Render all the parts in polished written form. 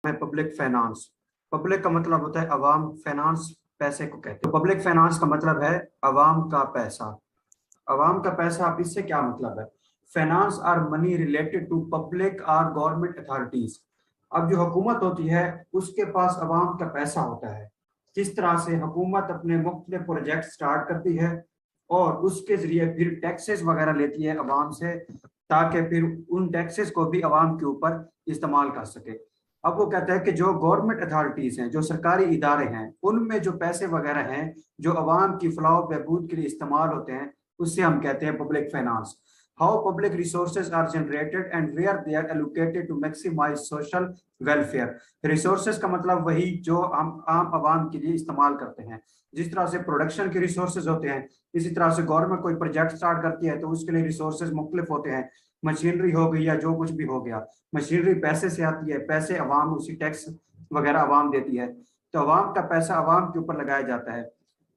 है public finance. Public का मतलब होता है अवाम, फाइनेंस पैसे को कहते हैं। तो पब्लिक फाइनेंस का मतलब है अवाम का पैसा। अवाम का पैसा, अब इससे क्या मतलब है? Finance or money related to public or government authorities. अब जो हुकूमत होती है उसके पास अवाम का पैसा होता है। किस तरह से हुकूमत अपने मुख्तलिफ प्रोजेक्ट स्टार्ट करती है और उसके जरिए फिर टैक्सेस वगैरह लेती है अवाम से, ताकि फिर उन टैक्सेस को भी अवाम के ऊपर इस्तेमाल कर सके। अब वो कहता है कि जो गवर्नमेंट अथॉरिटीज हैं, जो सरकारी इदारे हैं, उनमें जो पैसे वगैरह हैं जो अवाम की फलाह बहबूद के लिए इस्तेमाल होते हैं, उससे हम कहते हैं public finance. How public resources are generated and where they are allocated to maximise social welfare. Resources का मतलब वही जो हम आम आवाम के लिए इस्तेमाल करते हैं। जिस तरह से प्रोडक्शन के रिसोर्सेज होते हैं, इसी तरह से गवर्नमेंट कोई प्रोजेक्ट स्टार्ट करती है तो उसके लिए रिसोर्सेज मुख्तलिफ होते हैं। मशीनरी हो गई या जो कुछ भी हो गया, मशीनरी पैसे से आती है, पैसे अवाम उसी टैक्स वगैरह अवाम देती है, तो अवाम का पैसा अवाम के ऊपर लगाया जाता है।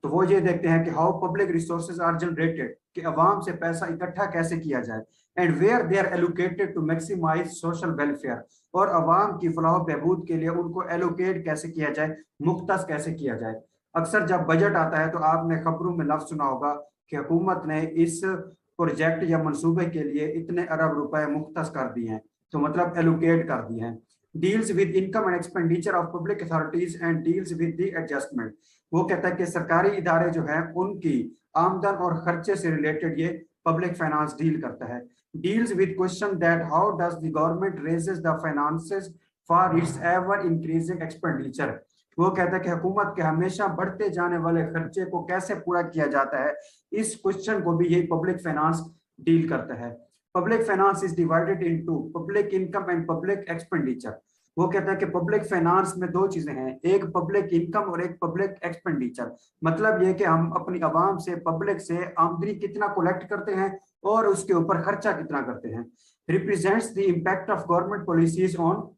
तो वो ये देखते हैं कि how public resources are generated, कि अवाम से पैसा इकट्ठा कैसे किया जाए, and where they are allocated to maximise social welfare, और अवाम की फलाह बहबूद के लिए उनको एलोकेट कैसे किया जाए, मुख्तस कैसे किया जाए। अक्सर जब बजट आता है तो आपने खबरों में लफ्ज सुना होगा कि हुकूमत ने इस प्रोजेक्ट या मंसूबे के लिए इतने अरब रुपए मुख्तस कर दिए हैं, तो मतलब एलोकेट कर दिए हैं। Deals with income and expenditure of public authorities and deals with the adjustment. वो कहता है कि सरकारी इदारे जो हैं उनकी आमदन और खर्चे से रिलेटेड ये पब्लिक फाइनेंस डील करता है। Deals with question that how does the government raises the finances for its ever increasing expenditure. वो कहता है कि हुकूमत के हमेशा बढ़ते जाने वाले खर्चे को कैसे पूरा किया जाता है, इस क्वेश्चन को भी यही पब्लिक फाइनेंस डील करता है। Public finance is divided into public income and public expenditure. वो कहता है कि पब्लिक फाइनेंस में दो चीजें हैं, एक पब्लिक इनकम और एक पब्लिक एक्सपेंडिचर। मतलब ये कि हम अपनी आवाम से, पब्लिक से आमदनी कितना कलेक्ट करते हैं और उसके ऊपर खर्चा कितना करते हैं। Represents the impact of government policies on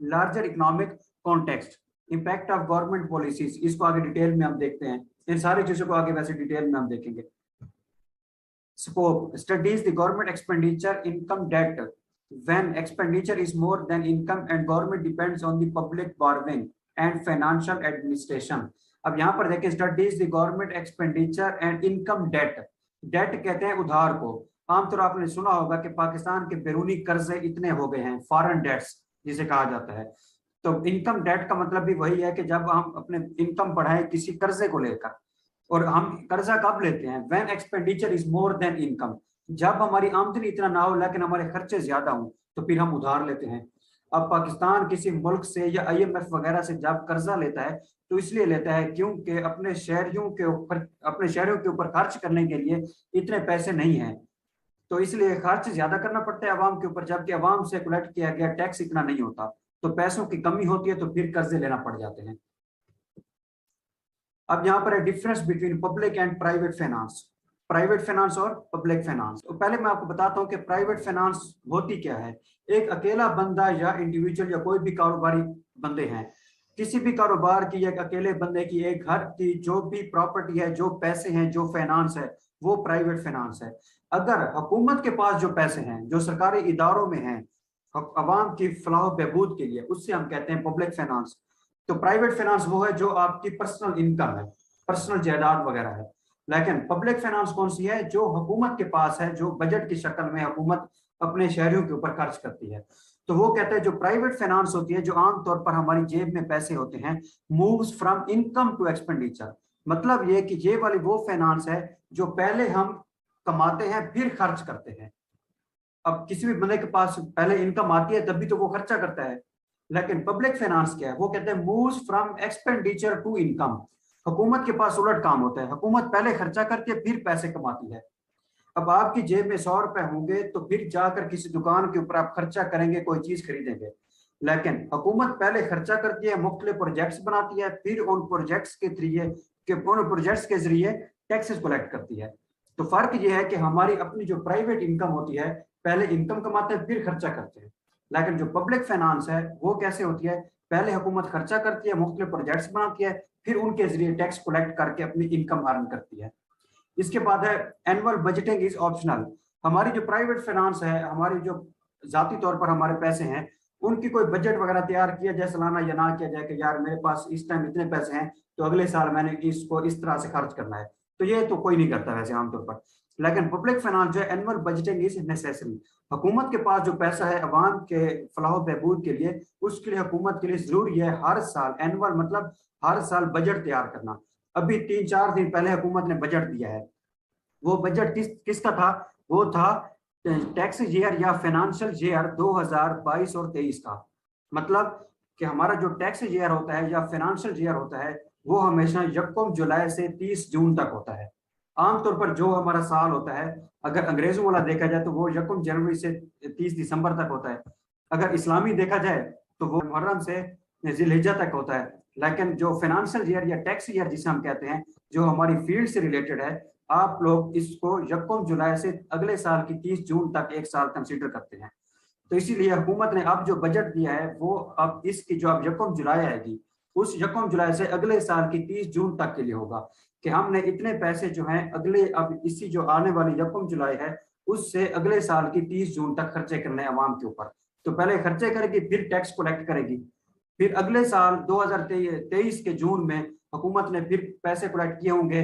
larger economic context. Impact of government policies, इसको आगे डिटेल में हम देखते हैं, इन सारी चीजों को आगे वैसे डिटेल में हम देखेंगे। Scope studies the government expenditure, income, debt. When expenditure is more than income and government depends on the public borrowing and financial administration. अब यहाँ पर देखें, studies the government expenditure and income, debt. Debt कहते हैं उधार को। आमतौर आपने सुना होगा कि पाकिस्तान के बैरूनी कर्जे इतने हो गए हैं, फॉरेन डेट्स जिसे कहा जाता है। तो इनकम डेट का मतलब भी वही है कि जब हम अपने इनकम बढ़ाएं किसी कर्जे को लेकर, और हम कर्जा कब लेते हैं, when expenditure is more than income, जब हमारी आमदनी इतना ना हो लेकिन हमारे खर्चे ज्यादा हो तो फिर हम उधार लेते हैं। अब पाकिस्तान किसी मुल्क से या IMF वगैरह से जब कर्जा लेता है तो इसलिए लेता है क्योंकि अपने शहरियों के ऊपर खर्च करने के लिए इतने पैसे नहीं हैं, तो इसलिए खर्च ज्यादा करना पड़ता है अवाम के ऊपर, जबकि अवाम से कलेक्ट किया गया टैक्स इतना नहीं होता, तो पैसों की कमी होती है तो फिर कर्जे लेना पड़ जाते हैं। अब यहाँ पर है difference between public and private finance, private finance और पब्लिक फाइनेंस। तो पहले मैं आपको बताता हूँ कि प्राइवेट फाइनेंस होती क्या है। एक अकेला बंदा या इंडिविजुअल या कोई भी कारोबारी बंदे हैं, किसी भी कारोबार की, एक अकेले बंदे की, एक घर की जो भी प्रॉपर्टी है, जो पैसे हैं, जो फाइनेंस है, वो प्राइवेट फाइनेंस है। अगर हुकूमत के पास जो पैसे हैं, जो सरकारी इदारों में हैं अवाम की फलाह बहबूद के लिए, उससे हम कहते हैं पब्लिक फाइनेंस। तो प्राइवेट फाइनेंस वो है जो आपकी पर्सनल इनकम है, पर्सनल जायदाद वगैरह है। लेकिन पब्लिक फाइनेंस कौन सी है, जो हुकूमत के पास है, जो बजट की शक्ल में हुकूमत अपने शहरियों के ऊपर खर्च करती है। तो वो कहते हैं जो प्राइवेट फाइनेंस होती है, जो आमतौर पर हमारी जेब में पैसे होते हैं, moves from income to expenditure. मतलब ये कि ये वाली वो फाइनेंस है जो पहले हम कमाते हैं फिर खर्च करते हैं। अब किसी भी बंदे के पास पहले इनकम आती है तभी तो वो खर्चा करता है, लेकिन पब्लिक फाइनेंस क्या है, वो कहते हैं moves from expenditure to income. हुकूमत के पास उलट काम होता है, हुकूमत पहले खर्चा करती है फिर पैसे कमाती है। अब आपकी जेब में 100 रुपए होंगे तो फिर जाकर किसी दुकान के ऊपर आप खर्चा करेंगे, कोई चीज खरीदेंगे, लेकिन हुकूमत पहले खर्चा करती है, मुख्तलिफ प्रोजेक्ट्स बनाती है, फिर उन प्रोजेक्ट्स के जरिए टैक्सेस कलेक्ट करती है। तो फर्क यह है कि हमारी अपनी जो प्राइवेट इनकम होती है, पहले इनकम कमाते हैं फिर खर्चा करते हैं, लेकिन जो पब्लिक फाइनेंस है वो कैसे होती है, पहले हुकूमत खर्चा करती है, मुख्तलिफ प्रोजेक्ट्स बनाती है, फिर उनके जरिए टैक्स कलेक्ट करके अपनी इनकम अर्न करती है। इसके बाद है एनुअल बजटिंग इज ऑप्शनल। हमारी जो प्राइवेट फाइनेंस है, हमारी जो जाती तौर पर हमारे पैसे हैं, उनकी कोई बजट वगैरह तैयार किया जाए सालाना, या ना किया जाए कि यार मेरे पास इस टाइम इतने पैसे हैं तो अगले साल मैंने इसको इस तरह से खर्च करना है, तो ये तो कोई नहीं करता वैसे आमतौर पर। लेकिन पब्लिक फाइनेंस जो है, एनुअल बजटिंग इज नेसेसरी। हुकूमत के पास जो पैसा है अवाम के फलाह बहबूद के लिए, उसके लिए हुकूमत के लिए जरूरी है हर साल एनुअल मतलब हर साल बजट तैयार करना। अभी 3-4 दिन पहले हुकूमत ने बजट दिया है। वो बजट किसका था? वो था टैक्स ईयर या फाइनेंशियल ईयर 2022 और 23 का। मतलब कि हमारा जो टैक्स ईयर होता है या फाइनेंशियल ईयर होता है वो हमेशा 1 जुलाई से 30 जून तक होता है। आमतौर पर जो हमारा साल होता है, अगर अंग्रेजों वाला देखा जाए तो वो 1 जनवरी से 30 दिसंबर तक होता है। अगर इस्लामी देखा जाए तो वो मुहर्रम से जिलहिज्जा तक होता है। लेकिन जो फाइनेंशियल ईयर या टैक्स ईयर जिसे हम कहते हैं, जो हमारी फील्ड से रिलेटेड है, आप लोग इसको 1 जुलाई से अगले साल की 30 जून तक एक साल कंसीडर करते हैं। तो इसीलिए हुकूमत ने अब जो बजट दिया है वो अब इसकी जो अब 1 जुलाई आएगी, उस 1 जुलाई से अगले साल की 30 जून तक के लिए होगा कि हमने इतने पैसे जो हैं अगले अब इसी जो आने वाली 1 जुलाई है उससे अगले साल की 30 जून तक खर्चे करने अवाम के ऊपर। तो पहले खर्चे करेगी, फिर टैक्स कलेक्ट करेगी, फिर अगले साल 2023 के जून में हुकूमत ने फिर पैसे कलेक्ट किए होंगे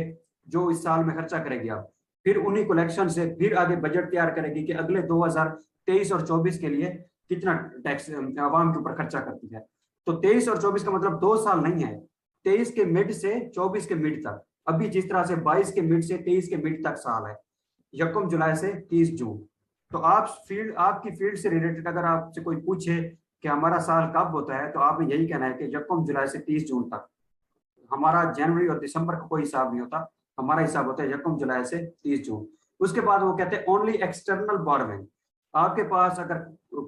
जो इस साल में खर्चा करेगी। अब फिर उन्हीं कलेक्शन से फिर आगे बजट तैयार करेगी कि अगले 2023 और 24 के लिए कितना टैक्स आवाम के ऊपर खर्चा करती है। तो 23 और 24 का मतलब 2 साल नहीं है, 23 के मिड से 24 के मिड तक। अभी जिस तरह से 22 के मिड से 23 के मिड तक साल है, 1 जुलाई से 30 जून। तो आपकी फील्ड से रिलेटेड अगर आपसे कोई पूछे कि हमारा साल कब होता है, तो आपने यही कहना है कि 1 जुलाई से 30 जून तक। हमारा जनवरी और दिसंबर का कोई हिसाब नहीं होता, हमारा हिसाब होता है 1 जुलाई से 30 जून। उसके बाद वो कहते हैं ओनली एक्सटर्नल बोरोइंग। आपके पास अगर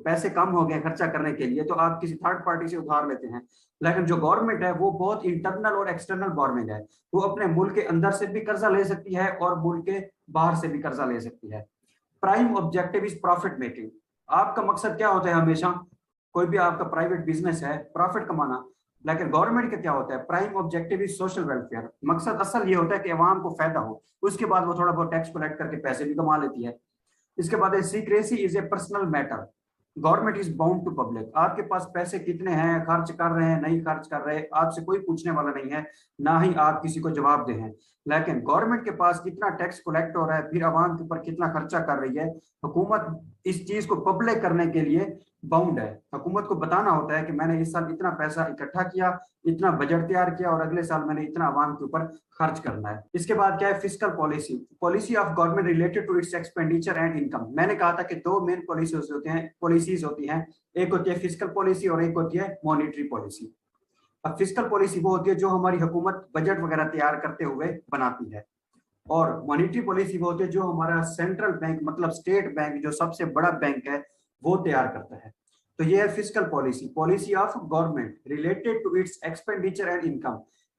पैसे कम हो गए खर्चा करने के लिए तो आप किसी थर्ड पार्टी से उधार लेते हैं। लेकिन जो गवर्नमेंट है वो बहुत इंटरनल और एक्सटर्नल बोरोइंग है, वो अपने मुल्क के अंदर से भी कर्जा ले सकती है और मुल्क के बाहर से भी कर्जा ले सकती है। Prime objective is profit making. आपका मकसद क्या होता है? हमेशा कोई भी आपका प्राइवेट बिजनेस है प्रॉफिट कमाना, लेकिन गवर्नमेंट का क्या होता है? Prime objective is social welfare. मकसद असल ये होता है कि अवाम को फायदा हो, उसके बाद वो थोड़ा बहुत टैक्स कलेक्ट करके पैसे भी कमा लेती है। इसके बाद secrecy is a personal matter, government is bound to public. आपके पास पैसे कितने हैं, खर्च कर रहे हैं नहीं खर्च कर रहे, आपसे कोई पूछने वाला नहीं है, ना ही आप किसी को जवाब दे हैं। लेकिन गवर्नमेंट के पास कितना टैक्स कलेक्ट हो रहा है, फिर आवाम के ऊपर कितना खर्चा कर रही है, हुकूमत इस चीज को पब्लिक करने के लिए बाउंड है। हुकूमत को बताना होता है कि मैंने इस साल इतना पैसा इकट्ठा किया, इतना बजट तैयार किया और अगले साल मैंने इतना आवाम के ऊपर खर्च करना है। इसके बाद क्या है? Fiscal policy, policy of government related to its expenditure and income. मैंने कहा था कि दो मेन पॉलिसीज होती हैं, एक होती है फिस्कल पॉलिसी और एक होती है मॉनेटरी पॉलिसी। अब फिस्कल पॉलिसी वो होती है जो हमारी हुकूमत बजट वगैरह तैयार करते हुए बनाती है, और मॉनेटरी पॉलिसी वो होती है जो हमारा सेंट्रल बैंक मतलब स्टेट बैंक जो सबसे बड़ा बैंक है वो तैयार करता है। तो ये है fiscal policy, policy of government related to its expenditure and income,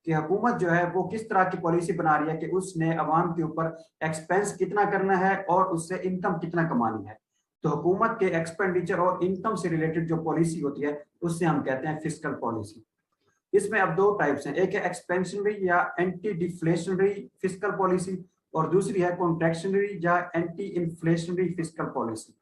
कि हुकूमत जो है वो किस तरह की पॉलिसी बना रही है कि उसने अवाम के ऊपर एक्सपेंस कितना करना है और उससे इनकम कितना कमानी है। तो हुकूमत के एक्सपेंडिचर और इनकम से रिलेटेड जो पॉलिसी होती है उससे हम कहते हैं फिस्कल पॉलिसी। इसमें अब दो टाइप्स हैं, एक है एक्सपेंशनरी या एंटी डिफ्लेशनरी फिस्कल पॉलिसी और दूसरी है कॉन्ट्रैक्शनरी या एंटी इन्फ्लेशनरी फिस्कल पॉलिसी।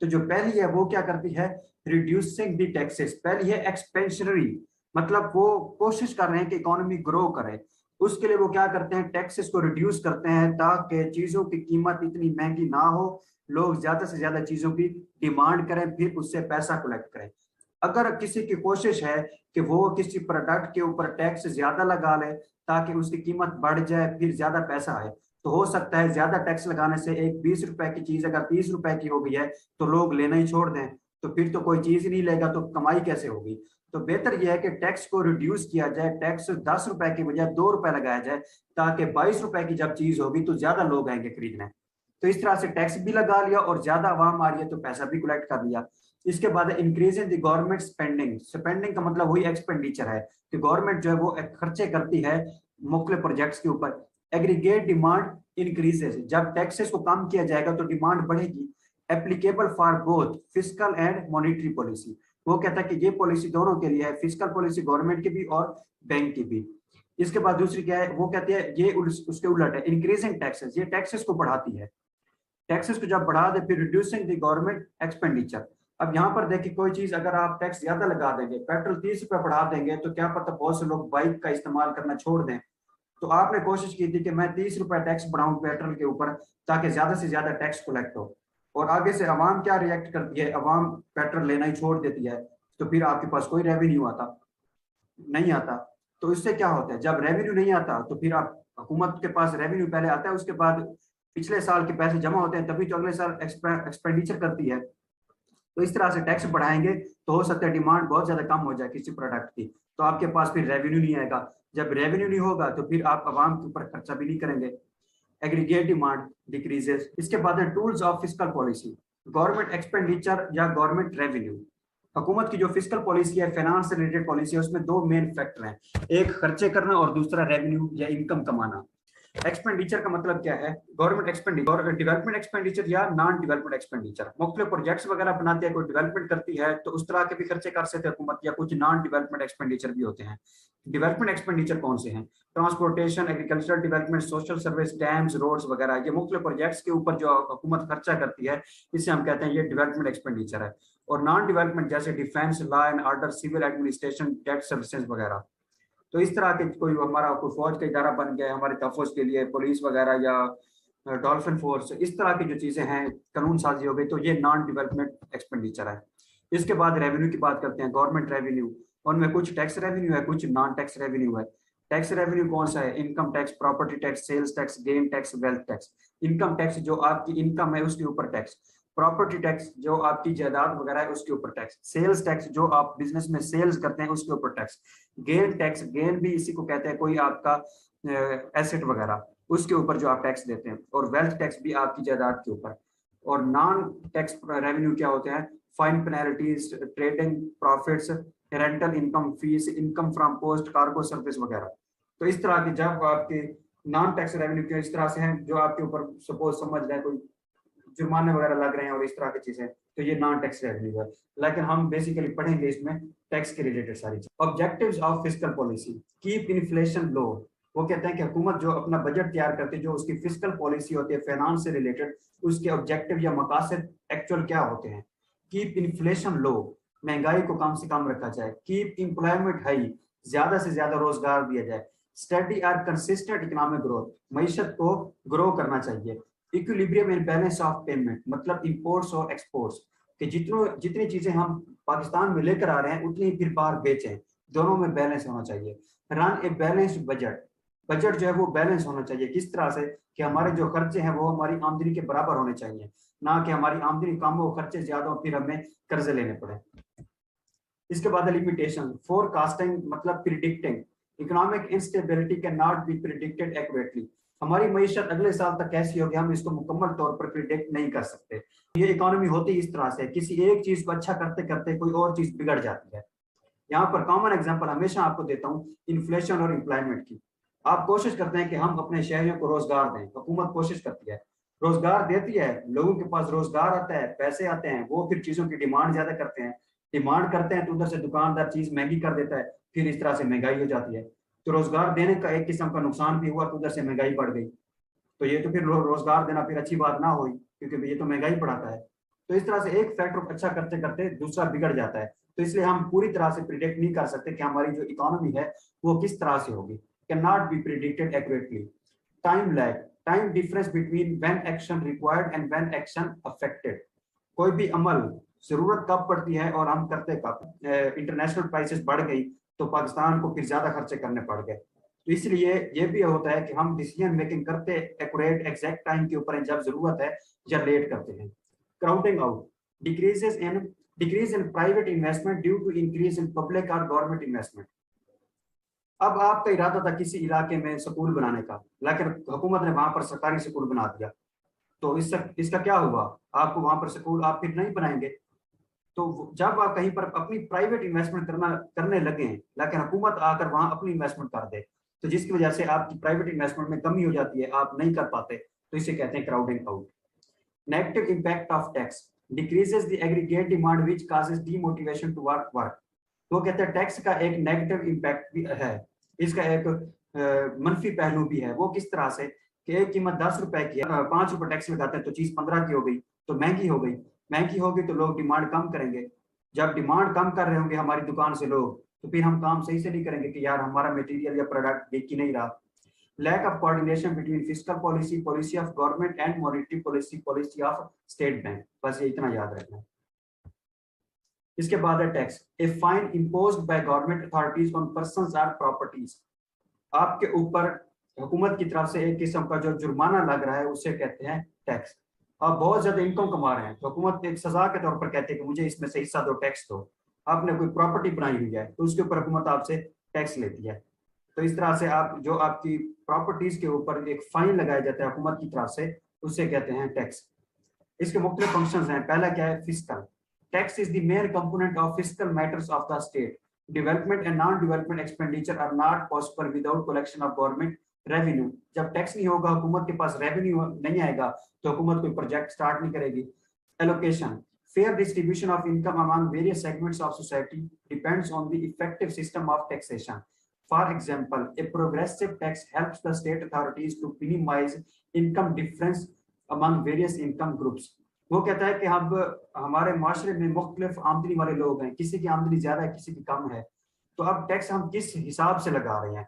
तो जो पहली है वो क्या करती है? Reducing the taxes. पहली है एक्सपेंशनरी, मतलब वो कोशिश कर रहे हैं कि इकोनॉमी ग्रो करे, उसके लिए वो क्या करते हैं? टैक्सेस को रिड्यूस करते हैं ताकि चीजों की कीमत इतनी महंगी ना हो, लोग ज्यादा से ज्यादा चीजों की डिमांड करें, फिर उससे पैसा कलेक्ट करें। अगर किसी की कोशिश है कि वो किसी प्रोडक्ट के ऊपर टैक्स ज्यादा लगा ले ताकि उसकी कीमत बढ़ जाए फिर ज्यादा पैसा आए, तो हो सकता है ज्यादा टैक्स लगाने से एक 20 रुपए की चीज अगर 30 रुपए की हो गई है तो लोग लेना ही छोड़ दें, तो फिर तो कोई चीज नहीं लेगा तो कमाई कैसे होगी। तो बेहतर यह है कि टैक्स को रिड्यूस किया जाए, टैक्स 10 रुपए की बजाय 2 रुपए लगाया जाए ताकि 22 रुपए की जब चीज होगी तो ज्यादा लोग आएंगे खरीदने। तो इस तरह से टैक्स भी लगा लिया और ज्यादा आवाम आ रही है तो पैसा भी कलेक्ट कर लिया। इसके बाद increasing the government spending. Spending का मतलब वही एक्सपेंडिचर है कि गवर्नमेंट जो है वो खर्चे करती है मुख्तलिफ प्रोजेक्ट्स के ऊपर। एग्रीगेट डिमांड इंक्रीजेस, जब टैक्सेस को कम किया जाएगा तो डिमांड बढ़ेगी। Applicable for both fiscal and monetary policy, वो कहता है कि ये पॉलिसी दोनों के लिए है, फिस्कल पॉलिसी गवर्नमेंट की भी और बैंक की भी। इसके बाद दूसरी क्या है? वो कहती है ये उसके उलट है, इंक्रीजिंग टैक्सेस, ये टैक्सेस को बढ़ाती है। टैक्सेस को जब बढ़ा दे फिर रिड्यूसिंग द गवर्नमेंट एक्सपेंडिचर। अब यहाँ पर देखिए, कोई चीज अगर आप टैक्स ज्यादा लगा देंगे, पेट्रोल 30 रुपए बढ़ा देंगे, तो क्या पता बहुत से लोग बाइक का इस्तेमाल करना छोड़ दें। तो आपने कोशिश की थी कि मैं 30 रुपए टैक्स बढ़ाऊं पेट्रोल के ऊपर, ताकि ज्यादा से ज्यादा टैक्स कलेक्ट हो। और आगे से अवाम क्या रिएक्ट करती है, अवाम पेट्रोल लेना ही छोड़ देती है, तो फिर आपके पास कोई रेवेन्यू आता नहीं आता। तो इससे क्या होता है, जब रेवेन्यू नहीं आता तो फिर आप, हुकूमत के पास रेवेन्यू पहले आता है, उसके बाद पिछले साल के पैसे जमा होते हैं, तभी तो अगले साल एक्सपेंडिचर करती है। तो इस तरह से टैक्स बढ़ाएंगे तो हो सकता है डिमांड बहुत ज्यादा कम हो जाए किसी प्रोडक्ट की, तो आपके पास फिर रेवेन्यू नहीं आएगा। जब रेवेन्यू नहीं होगा तो फिर आप आवाम के ऊपर खर्चा भी नहीं करेंगे, एग्रीगेट डिमांड डिक्रीजेस। इसके बाद है tools of fiscal policy, government expenditure या गवर्नमेंट रेवेन्यू। हुकूमत की जो फिस्कल पॉलिसी है, फाइनेंस से रिलेटेड पॉलिसी है, उसमें दो मेन फैक्टर हैं, एक खर्चे करना और दूसरा रेवेन्यू या इनकम कमाना। एक्सपेंडिचर का मतलब क्या है, गवर्नमेंट एक्सपेंडिचर, डेवलपमेंट एक्सपेंडिचर या नॉन डेवलपमेंट एक्सपेंडिचर। मुख्तलिफ प्रोजेक्ट्स वगैरह बनाती है, कोई डेवलपमेंट करती है तो उस तरह के भी खर्चे कर सकते हैं हुकूमत, या कुछ नॉन डेवलपमेंट एक्सपेंडिचर भी होते हैं। डेवलपमेंट एक्सपेंडिचर कौन से हैं, transportation, agricultural development, social service, dams, roads वगैरह, ये मुख्तलिफ प्रोजेक्ट्स के ऊपर जो हुकूमत खर्चा करती है, इसे हम कहते हैं ये डेवलपमेंट एक्सपेंडिचर है। और नॉन डेवलपमेंट जैसे defence, law and order, civil administration, debt services वगैरह। तो इस तरह के कोई हमारा कोई फौज का इदारा बन गया है हमारे तहफ़्फ़ुज़ के लिए, पुलिस वगैरह या डॉल्फिन फोर्स, इस तरह की जो चीज़ें हैं, कानून साजी हो गई, तो ये नॉन डेवलपमेंट एक्सपेंडिचर है। इसके बाद रेवेन्यू की बात करते हैं, गवर्नमेंट रेवेन्यू। उनमें कुछ टैक्स रेवेन्यू है, कुछ नॉन टैक्स रेवेन्यू है। टैक्स रेवेन्यू कौन सा है, income tax, property tax, sales tax, gain tax, wealth tax. Income tax जो आपकी इनकम है उसके ऊपर टैक्स, प्रॉपर्टी टैक्स जो आपकी जायदाद वगैरह है उसके ऊपर टैक्स, सेल्स टैक्स जो आप बिजनेस में सेल्स करते हैं उसके ऊपर टैक्स, गेन टैक्स, गेन भी इसी को कहते हैं, कोई आपका एसेट वगैरह उसके ऊपर जो आप टैक्स देते हैं, और वेल्थ टैक्स भी आपकी जायदाद के ऊपर। और नॉन टैक्स रेवेन्यू क्या होते हैं, fine, penalties, trading profits, rental income, fees, income from post, cargo service वगैरह। तो इस तरह की जब आपके नॉन टैक्स रेवेन्यू के इस तरह से हैं, जो आपके ऊपर सपोज समझ लें कोई जुर्माने वगैरह लग रहे हैं और इस तरह की चीजें, तो ये नॉन टैक्स रेवेन्यू है। लेकिन हम बेसिकली पढ़ेंगे इसमें टैक्स के रिलेटेड सारी चीज। Objectives of fiscal policy, keep inflation low. वो कहते हैं कि हुकूमत जो अपना बजट तैयार करती है, जो उसकी फिस्कल पॉलिसी होती है फाइनेंस से रिलेटेड, उसके ऑब्जेक्टिव या मकासद एक्चुअल क्या होते हैं। कीप इन्फ्लेशन लो, महंगाई को कम से कम रखा जाए। कीप एम्प्लॉयमेंट हाई, ज्यादा से ज्यादा रोजगार दिया जाए। स्टडी और कंसिस्टेंट इकोनॉमिक ग्रोथ, मईशत को ग्रो करना चाहिए। Equilibrium in balance of payment, मतलब इंपोर्ट्स और एक्सपोर्ट्स, कि जितनी चीजें हम पाकिस्तान में लेकर आ रहे हैं उतनी फिर बाहर बेचें, दोनों में बैलेंस होना चाहिए। Run a balanced budget, budget जो है वो बैलेंस होना चाहिए, किस तरह से कि हमारे जो खर्चे हैं वो हमारी आमदनी के बराबर होने चाहिए, ना कि हमारी आमदनी कम हो खर्चे ज्यादा हो फिर हमें कर्जे लेने पड़े। इसके बाद लिमिटेशन, फोरकास्टिंग मतलब predicting, economic instability can not be predicted accurately, हमारी मईशत अगले साल तक कैसी होगी हम इसको मुकम्मल तौर पर प्रिडिक्ट नहीं कर सकते। ये इकोनॉमी होती इस तरह से, किसी एक चीज को अच्छा करते करते कोई और चीज बिगड़ जाती है। यहाँ पर कॉमन एग्जांपल हमेशा आपको देता हूँ इन्फ्लेशन और एम्प्लॉयमेंट की। आप कोशिश करते हैं कि हम अपने शहरियों को रोजगार दें, हुकूमत कोशिश करती है, रोजगार देती है, लोगों के पास रोजगार आता है, पैसे आते हैं, वो फिर चीजों की डिमांड ज्यादा करते हैं, डिमांड करते हैं तो उधर से दुकानदार चीज महंगी कर देता है, फिर इस तरह से महंगाई हो जाती है। तो रोजगार देने का एक किस्म का नुकसान भी हुआ, तो उधर से महंगाई बढ़ गई। तो ये तो फिर रोजगार देना फिर अच्छी बात ना हुई, क्योंकि ये तो महंगाई बढ़ाता है। तो इस तरह से एक फैक्टर अच्छा करते करते दूसरा बिगड़ जाता है। तो इसलिए हम पूरी तरह से प्रिडिक्ट नहीं कर सकते कि हमारी जो इकोनॉमी है वो किस तरह से होगी, can not be predicted accurately. Time lag, time difference between when action required and when action affected, कोई भी अमल जरूरत कब पड़ती है और हम करते कब। इंटरनेशनल प्राइसेस बढ़ गई तो पाकिस्तान को फिर ज्यादा खर्चे करने पड़ गए। तो इसलिए ये भी होता है कि हम डिसीजन मेकिंग करते एक्यूरेट एग्जैक्ट टाइम के ऊपर जब जरूरत है या लेट करते हैं। Crowding out, decrease in private investment due to increase in public और गवर्नमेंट इन्वेस्टमेंट। अब आपका इरादा था किसी इलाके में स्कूल बनाने का, लेकिन हुकूमत ने वहां पर सरकारी स्कूल बना दिया, तो इसका क्या हुआ, आपको वहां पर स्कूल आप फिर नहीं बनाएंगे। तो जब आप कहीं पर अपनी प्राइवेट इन्वेस्टमेंट करने लगे हैं, लेकिन हुकूमत आकर वहां अपनी इन्वेस्टमेंट कर दे, तो जिसकी वजह से आपकी प्राइवेट इन्वेस्टमेंट में कमी हो जाती है, आप नहीं कर पाते, तो इसे कहते हैं crowding out. Negative impact of tax, decreases the aggregate demand which causes demotivation to work. तो कहते हैं टैक्स का एक नेगेटिव इंपैक्ट भी है, इसका एक मनफी पहलू भी है। वो किस तरह से कि एक कीमत 10 रुपए की है, 5 रुपए टैक्स लगाते हैं तो चीज 15 की हो गई, तो महंगी हो गई। महंगी होगी तो लोग डिमांड कम करेंगे। जब डिमांड कम कर रहे होंगे हमारी दुकान से लोग, तो फिर हम काम सही से नहीं करेंगे कि यार हमारा मटेरियल या प्रोडक्ट बिक ही नहीं रहा। Lack of coordination between fiscal policy, policy of government and monetary policy, policy of state bank. बस ये इतना याद रखना है। इसके बाद है tax. A fine imposed by government authorities on persons और प्रॉपर्टीज। आपके ऊपर हुकूमत की तरफ से एक किस्म का जो जुर्माना लग रहा है उसे कहते हैं टैक्स। आप बहुत ज्यादा इनकम कमा रहे हैं तो हुकूमत एक सजा के तौर पर कहती है कि मुझे इसमें से हिस्सा दो, टैक्स दो। आपने कोई प्रॉपर्टी बनाई हुई है तो उसके ऊपर हुकूमत आपसे टैक्स लेती है। तो इस तरह से आप जो आपकी प्रॉपर्टीज के ऊपर एक फाइन लगाया जाता है हुकूमत की तरफ से, उसे कहते हैं टैक्स। इसके मुख्तलिफ फंक्शंस हैं। पहला क्या है? Fiscal. Tax is the main component of fiscal matters of the state. Development and non development expenditure are not possible without collection of government revenue. जब टैक्स नहीं होगा, हुकूमत के पास रेवेन्यू नहीं आएगा, तो हुकूमत कोई प्रोजेक्ट स्टार्ट नहीं करेगी। Allocation. Fair distribution of income among various segments of society depends on the effective system of taxation. For example, a progressive tax helps the state authorities to minimize income difference among various income groups. वो कहता है कि अब हमारे माशरे में मुख्तलिफ आमदनी वाले लोग हैं, किसी की आमदनी ज्यादा है, किसी की कम है, तो अब टैक्स हम किस हिसाब से लगा रहे हैं,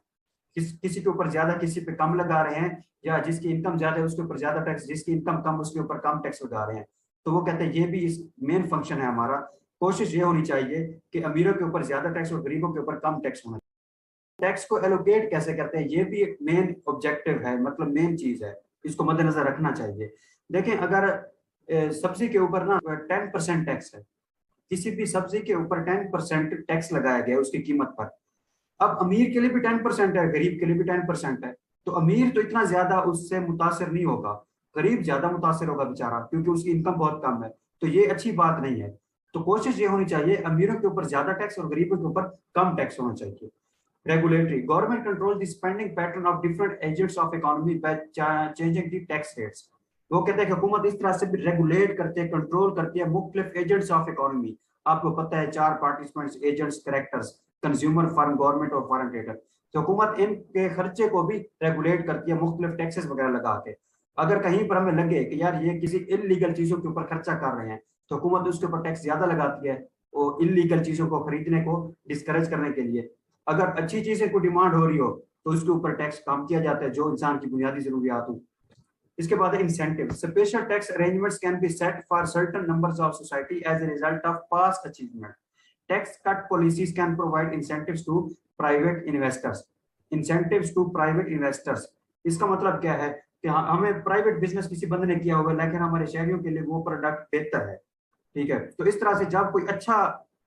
किसी के ऊपर ज्यादा किसी पे कम लगा रहे हैं, या जिसकी इनकम ज्यादा है उसके ऊपर ज्यादा टैक्स, जिसकी इनकम कम उसके ऊपर कम टैक्स लगा रहे हैं। तो वो कहते हैं ये भी इस मेन फंक्शन है हमारा। कोशिश ये होनी चाहिए कि अमीरों के ऊपर ज्यादा टैक्स और गरीबों के ऊपर कम टैक्स होना चाहिए। टैक्स को एलोकेट कैसे करते हैं, ये भी एक मेन ऑब्जेक्टिव है, मतलब मेन चीज है, इसको मद्देनजर रखना चाहिए। देखें, अगर सब्जी के ऊपर ना 10% टैक्स है, किसी भी सब्जी के ऊपर 10% टैक्स लगाया गया उसकी कीमत पर, अब अमीर के लिए भी 10% है, गरीब के लिए भी 10% है, तो अमीर तो इतना ज्यादा उससे मुतासिर नहीं होगा, गरीब ज्यादा मुतासिर होगा बेचारा, क्योंकि उसकी इनकम बहुत कम है। तो ये अच्छी बात नहीं है। तो कोशिश ये होनी चाहिए अमीरों के ऊपर ज्यादा टैक्स और गरीबों के ऊपर कम टैक्स होना चाहिए। Regulatory. Government control the spending pattern of different agents of economy by changing the tax rates. वो कहते हैं कि हुकूमत इस तरह से भी रेगुलेट करते हैं, कंट्रोल करती है मुख्तलिफ एजेंट्स ऑफ इकोनॉमी। आपको पता है 4 participants, agents, characters, consumer, foreign government और फॉरेन ट्रेडर। तो हुकूमत इनके खर्चे को भी रेगुलेट करती है मुख्तलिफ टैक्सेस वगैरह लगा के। अगर कहीं पर हमें लगे कि यार ये किसी इलीगल चीजों के ऊपर खर्चा कर रहे हैं, तो हुकूमत उसके ऊपर टैक्स ज्यादा लगाती है, वो इलीगल चीजों को खरीदने को डिस्करेज करने के लिए। अगर अच्छी चीजें को डिमांड हो रही हो तो उसके ऊपर टैक्स कम किया जाता है, जो इंसान की बुनियादी जरूरियात हो। इसके बाद incentive. Special tax arrangements can be set for certain numbers of society as a result of past achievement. Tax cut policies can provide incentives to private investors. Incentives to private investors, इसका मतलब क्या है कि हमें private business किसी बंदे ने किया होगा, लेकिन हमारे शहरियों के लिए वो प्रोडक्ट बेहतर है, ठीक है। तो इस तरह से जब कोई अच्छा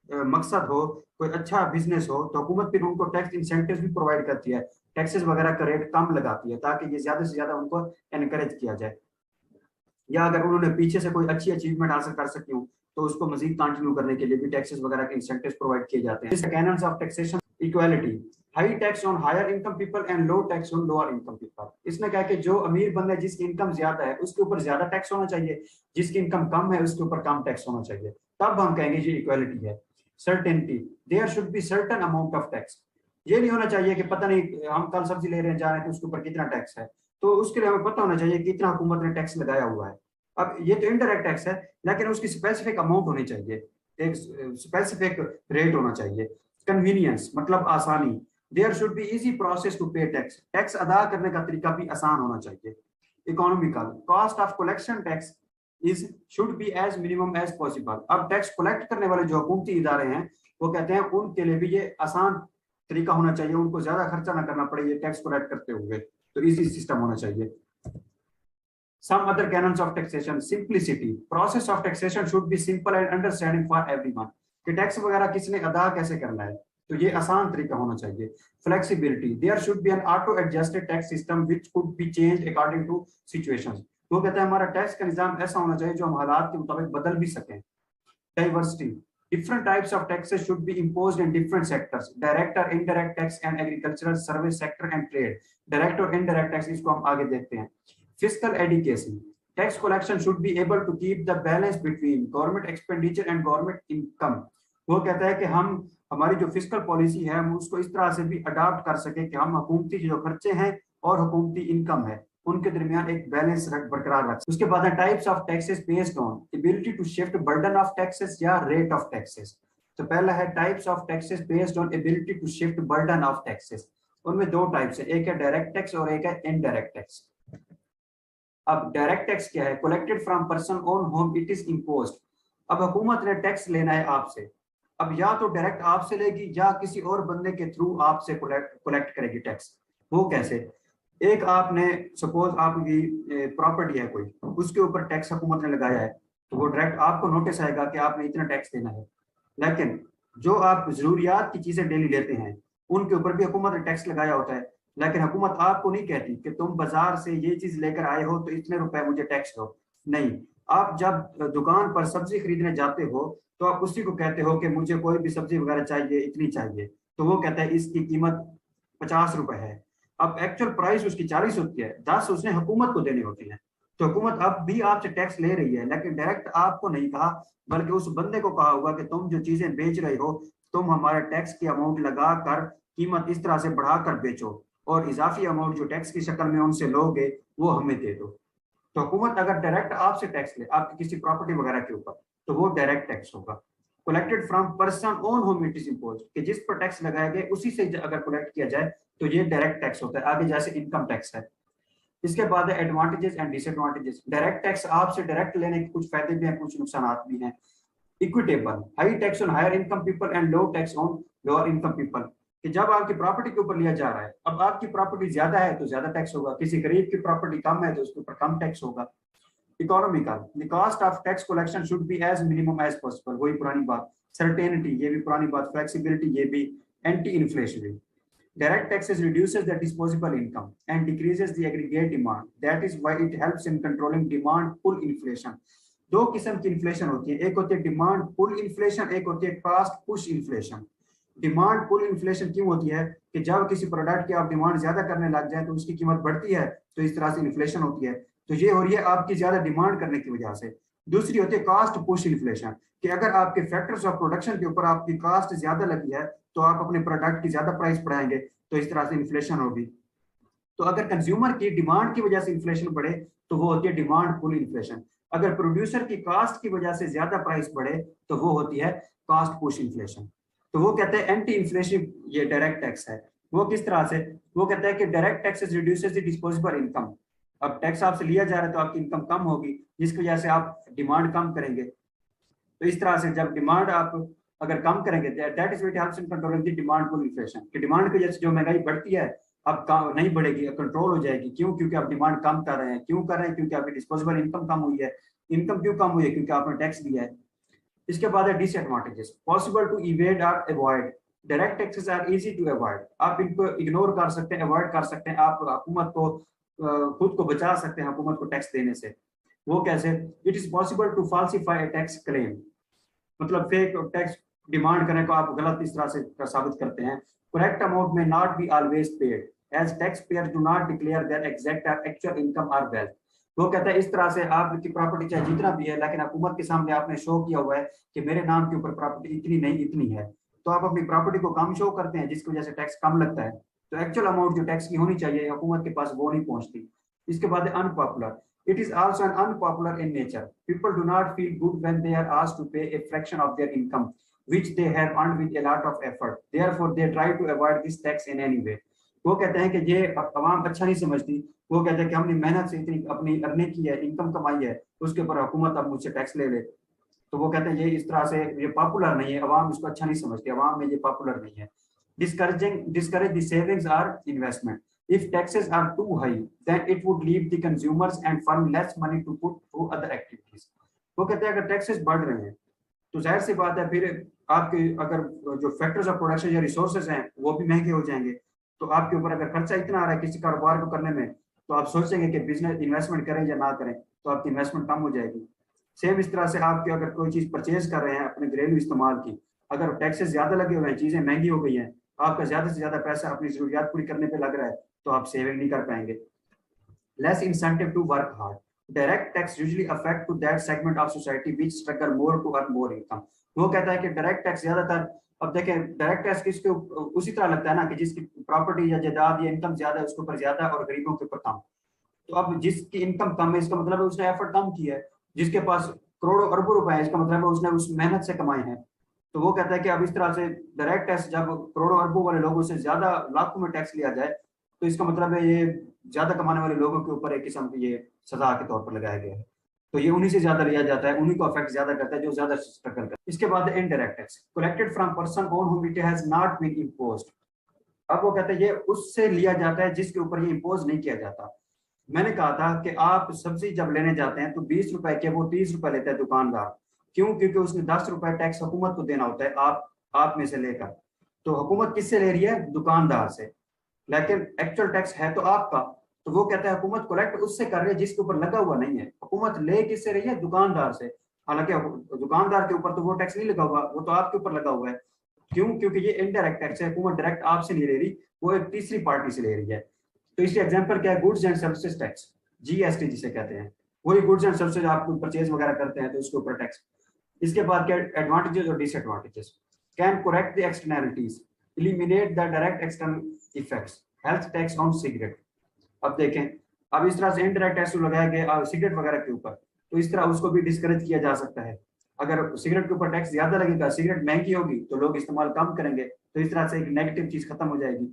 मकसद हो, कोई अच्छा बिजनेस हो, तो हुकूमत फिर उनको टैक्स इंसेंटिव्स भी प्रोवाइड करती है, टैक्सेस वगैरह का रेट कम लगाती है, ताकि ये ज्यादा से ज्यादा उनको एनकरेज किया जाए। या अगर उन्होंने पीछे से कोई अच्छी अचीवमेंट हासिल कर सकी हो, तो उसको मजीद कंटिन्यू करने के लिए भी टैक्सेस वगैरह के इंसेंटिव्स प्रोवाइड किए जाते हैं। Canons of taxation. Equality. High tax on higher income people and low tax on lower income people. इसने कहा कि जो अमीर बंदा है जिसकी इनकम ज्यादा है उसके ऊपर ज्यादा टैक्स होना चाहिए, जिसकी इनकम कम है उसके ऊपर कम टैक्स होना चाहिए, तब हम कहेंगे ये इक्वालिटी है। Certainty. There should be certain amount of tax. ये नहीं होना चाहिए कि पता नहीं हम कल सब्जी ले रहे हैं, जा रहे हैं, तो उसके ऊपर कितना टैक्स है, तो उसके लिए हमें पता होना चाहिए कि कितना हुकूमत ने टैक्स लगाया हुआ है। अब ये तो इनडायरेक्ट टैक्स है, लेकिन उसकी स्पेसिफिक अमाउंट होनी चाहिए, एक स्पेसिफिक रेट होना चाहिए। कन्वीनियंस मतलब आसानी। There should be easy process to pay tax. Tax अदा करने का तरीका भी आसान होना चाहिए। Economical. Cost of collection tax is should be as minimum as possible. अब टैक्स कलेक्ट करने वाले जो हुकूमती इदारे हैं वो कहते हैं उनके लिए भी ये आसान तरीका होना चाहिए, उनको ज्यादा खर्चा ना करना पड़े ये टैक्स कलेक्ट करते हुए, तो इजी सिस्टम होना चाहिए। Some other canons of taxation. Simplicity. Process of taxation should be simple and understanding for everyone. कि टैक्स वगैरह किसने अदा कैसे करना है, तो ये आसान तरीका होना चाहिए। Flexibility. There should be an auto-adjusted tax system which could be changed according to situations. वो कहते हैं हमारा टैक्स का निजाम ऐसा होना चाहिए जो हम हालात के मुताबिक बदल भी सकें। Diversity. Different types of taxes should be imposed in different sectors. Direct or indirect tax and agricultural service sector and trade. Direct और indirect tax इसको हम आगे देखते हैं। Fiscal education. Tax collection should be able to keep the balance between government expenditure and government income. वो कहता है कि हम हमारी जो फिस्कल पॉलिसी है हम उसको इस तरह से भी अडॉप्ट कर सके कि हम हुकूमती जो खर्चे हैं और हुकूमती इनकम है उनके दरमियान एक बैलेंस बरकरार रख। उसके बाद types of taxes based on ability to shift burden of taxes या रेट ऑफ टैक्सेस। तो पहला है types of taxes based on ability to shift burden of taxes. उनमें दो टाइप्स है, एक है डायरेक्ट टैक्स और एक है इनडायरेक्ट टैक्स। अब डायरेक्ट टैक्स क्या है? Collected from person on home it is imposed. अब हुकूमत ने टैक्स लेना है आपसे, अब या तो डायरेक्ट आपसे लेगी या किसी और बंदे के थ्रू आपसे कलेक्ट करेगी टैक्स। वो कैसे? एक आपने सपोज आपकी प्रॉपर्टी है कोई, उसके ऊपर टैक्स हुकूमत ने लगाया है, तो वो डायरेक्ट आपको नोटिस आएगा कि आपने इतना टैक्स देना है। लेकिन जो आप जरूरियात की चीजें डेली लेते हैं उनके ऊपर भी हुकूमत ने टैक्स लगाया होता है, लेकिन हुकूमत आपको नहीं कहती कि तुम बाजार से ये चीज लेकर आए हो तो इतने रुपए मुझे टैक्स दो। नहीं, आप जब दुकान पर सब्जी खरीदने जाते हो तो आप उसी को कहते हो कि मुझे कोई भी सब्जी वगैरह चाहिए, इतनी चाहिए, तो वो कहता है इसकी कीमत 50 रुपए है। अब एक्चुअल प्राइस उसकी 40 होती है, 10 उसने हुकूमत को देनी होती है। तो हुकूमत अब भी आपसे टैक्स ले रही है, लेकिन डायरेक्ट आपको नहीं कहा, बल्कि उस बंदे को कहा हुआ कि तुम जो चीजें बेच रहे हो तुम हमारे टैक्स की अमाउंट लगा कर कीमत इस तरह से बढ़ाकर बेचो और इजाफी अमाउंट जो टैक्स की शक्ल में उनसे लोगे वो हमें दे दो। तो हुकूमत अगर डायरेक्ट आपसे टैक्स ले आपकी किसी प्रॉपर्टी वगैरह के ऊपर तो वो डायरेक्ट टैक्स होगा। Collected from person on home it is imposed, कि जिस पर टैक्स लगाया गया उसी से अगर कलेक्ट किया जाए तो ये डायरेक्ट टैक्स होता है। आगे जैसे इनकम टैक्स है। इसके बाद है advantages and disadvantages. Direct tax आपसे डायरेक्ट लेने के कुछ फायदे भी हैं, कुछ नुकसान भी हैं। Equitable, high tax on higher income people and low tax on lower income people, कि जब आपकी प्रॉपर्टी के ऊपर लिया जा रहा है, अब आपकी प्रॉपर्टी ज्यादा है तो ज्यादा टैक्स होगा, किसी गरीब की प्रॉपर्टी कम है तो उसके ऊपर कम टैक्स होगा। Economical, the cost of tax collection should be as minimum as possible, वही पुरानी बात। सर्टेनिटी, ये भी पुरानी बात। फ्लेक्सिबिलिटी, ये भी। Anti inflationary, direct taxes reduces the disposable income and decreases the aggregate demand. That is why it helps in controlling demand pull inflation. दो किस्म की इन्फ्लेशन होती है, एक होती है डिमांड पुल इन्फ्लेशन, एक होती है cost push inflation. Demand pull inflation क्यों होती है? कि जब किसी प्रोडक्ट की आप डिमांड ज्यादा करने लग जाए तो उसकी कीमत बढ़ती है, तो इस तरह से इन्फ्लेशन होती है। तो ये हो रही है आपकी ज्यादा डिमांड करने की वजह से। दूसरी होती है कॉस्ट पुश इन्फ्लेशन, कि अगर आपके फैक्टर्स ऑफ प्रोडक्शन के ऊपर आपकी कॉस्ट ज्यादा लगी है तो आप अपने प्रोडक्ट की ज्यादा प्राइस बढ़ाएंगे, तो इस तरह से इन्फ्लेशन होगी। तो अगर कंज्यूमर की डिमांड की वजह से इन्फ्लेशन बढ़े तो वो होती है डिमांड पुल इन्फ्लेशन। अगर प्रोड्यूसर की कॉस्ट की वजह से ज्यादा प्राइस बढ़े तो वो होती है कॉस्ट पुश इन्फ्लेशन। तो वो कहते हैं एंटी इन्फ्लेशन ये डायरेक्ट टैक्स है। वो किस तरह से? वो कहता है कि direct taxes reduces the disposable income. अब टैक्स आपसे लिया जा रहा है तो आपकी इनकम कम होगी, जिसकी वजह से आप डिमांड कम करेंगे। तो इस तरह से जब डिमांड आप अगर कम करेंगे, that is what helps in controlling the demand pull inflation, कि डिमांड की वजह से जो महंगाई बढ़ती है अब नहीं बढ़ेगी, कंट्रोल हो जाएगी। क्यों? क्योंकि आप डिमांड कम कर रहे हैं। क्यों कर रहे हैं? क्योंकि आपकी डिस्पोजेबल इनकम कम हुई है। इनकम क्यों कम हुई है? क्योंकि आपने टैक्स दिया है। इसके बाद है डिसएडवांटेजेस, पॉसिबल टू इवेड और avoid. Direct taxes are easy to avoid, आप इनको इग्नोर कर सकते हैं, अवॉइड कर सकते हैं, आप हुकूमत को खुद को बचा सकते हैं हुकूमत को टैक्स देने से। वो कैसे? It is possible to falsify a tax claim, मतलब फेक टैक्स डिमांड करने को आप गलत इस तरह से साबित करते हैं। Correct amount may not be always paid as tax payer do not declare their exact actual income और वेल्थ। वो कहता है इस तरह से आपकी प्रॉपर्टी चाहे जितना भी है, लेकिन हुकूमत के सामने आपने शो किया हुआ है कि मेरे नाम के ऊपर प्रॉपर्टी इतनी नहीं इतनी है, तो आप अपनी प्रॉपर्टी को कम शो करते हैं जिसकी वजह से टैक्स कम लगता है। तो एक्चुअल अमाउंट जो टैक्स की होनी चाहिए हुकूमत के पास वो नहीं पहुंचती। इसके बाद unpopular, it is also an unpopular in nature. People do not feel good when they are asked to pay a fraction of their income, which they have earned with a lot of effort. Therefore, they try to avoid this tax in any way. वो कहते हैं कि ये अवाम अच्छा नहीं समझती। वो कहते हैं कि हमने मेहनत से इतनी अपनी अर्निंग की है, इनकम कमाई है, उसके ऊपर हुकूमत अब मुझसे टैक्स ले ले। तो वो कहते हैं ये इस तरह से ये पॉपुलर नहीं है, अवाम इसको अच्छा नहीं समझती, अवाम में ये पॉपुलर नहीं है। Discourage the savings or investment. If taxes are too high, then it would leave the consumers and fund less money to put to other activities. वो कहते हैं अगर टैक्सेस बढ़ रहे हैं तो जाहिर सी बात है फिर आपके अगर जो फैक्टर्स ऑफ प्रोडक्शन या रिसोर्सेज हैं वो भी महंगे हो जाएंगे। तो आपके ऊपर अगर खर्चा इतना आ रहा है किसी कारोबार को करने में, तो आप सोचेंगे कि बिजनेस इन्वेस्टमेंट करें या ना करें, तो आपकी इन्वेस्टमेंट कम हो जाएगी। सेम इस तरह से आपके अगर कोई चीज परचेज कर रहे हैं अपने घरेलू इस्तेमाल की, अगर टैक्सेस ज्यादा लगे हुए हैं, चीजें महंगी हो गई हैं, आपका ज्यादा से ज्यादा पैसा अपनी जरूरियात पूरी करने पे लग रहा है, तो आप सेविंग नहीं कर पाएंगे। Less incentive to work hard, direct tax usually affect to that segment of society which struggle more to earn more income. वो कहता है कि डायरेक्ट टैक्स ज्यादातर, अब देखें डायरेक्ट टैक्स किसके उसी तरह लगता है ना कि जिसकी प्रॉपर्टी या जायदाद या इनकम ज्यादा है उसके ऊपर ज्यादा और गरीबों के ऊपर कम। तो अब जिसकी इनकम कम है इसका मतलब है उसने एफर्ट कम किया है, जिसके पास करोड़ों अरबों रुपए है इसका मतलब है उसने उस मेहनत से कमाए हैं। तो वो कहता है कि अब इस तरह से डायरेक्ट टैक्स जब करोड़ों अरबों वाले लोगों से ज्यादा लाखों में टैक्स लिया जाए तो इसका मतलब है ये ज्यादा कमाने वाले लोगों के ऊपर एक किस्म की ये सजा के तौर पर लगाया गया है। तो ये उन्हीं से ज्यादा लिया जाता है, उन्हीं को अफेक्ट ज्यादा करता है जो ज्यादा स्ट्रगल करता है। इसके बाद indirect tax collected from person on whom it has not been imposed। अब वो कहते हैं ये उससे लिया जाता है जिसके ऊपर ये इम्पोज नहीं किया जाता। मैंने कहा था कि आप सब्जी जब लेने जाते हैं तो 20 रुपए के वो 30 रुपए लेता है दुकानदार। क्यों? क्योंकि उसने 10 रुपए टैक्स हुकूमत को देना होता है आप में से लेकर। तो हुकूमत किससे ले रही है? दुकानदार से। लेकिन एक्चुअल टैक्स है तो आपका। तो वो कहता है हुकूमत कलेक्ट उससे कर रही है जिसके ऊपर लगा हुआ नहीं है। हुकूमत ले किससे रही है? दुकानदार से। हालांकि दुकानदार के ऊपर तो वो टैक्स नहीं लगा हुआ, वो तो आपके ऊपर लगा हुआ है। क्यों? क्योंकि ये इनडायरेक्ट टैक्स है, हुकूमत डायरेक्ट आपसे नहीं ले रही, वो एक तीसरी पार्टी से ले रही है। तो इसके एग्जांपल क्या है? Goods and services tax, GST जिसे कहते हैं। वही गुड्स एंड सर्विसेज आप परचेज वगैरह करते हैं तो उसके ऊपर टैक्स। इसके बाद क्या एडवांटेजेस और disadvantages. Can correct the externalities, eliminate the direct external effects, health tax on cigarette. अब देखें, अब इस तरह से इनडायरेक्ट टैक्स लगाया गया सिगरेट वगैरह के ऊपर, तो इस तरह उसको भी डिस्करेज किया जा सकता है। अगर सिगरेट के ऊपर टैक्स ज्यादा लगेगा, सिगरेट महंगी होगी तो लोग इस्तेमाल कम करेंगे, तो इस तरह से एक नेगेटिव चीज खत्म हो जाएगी।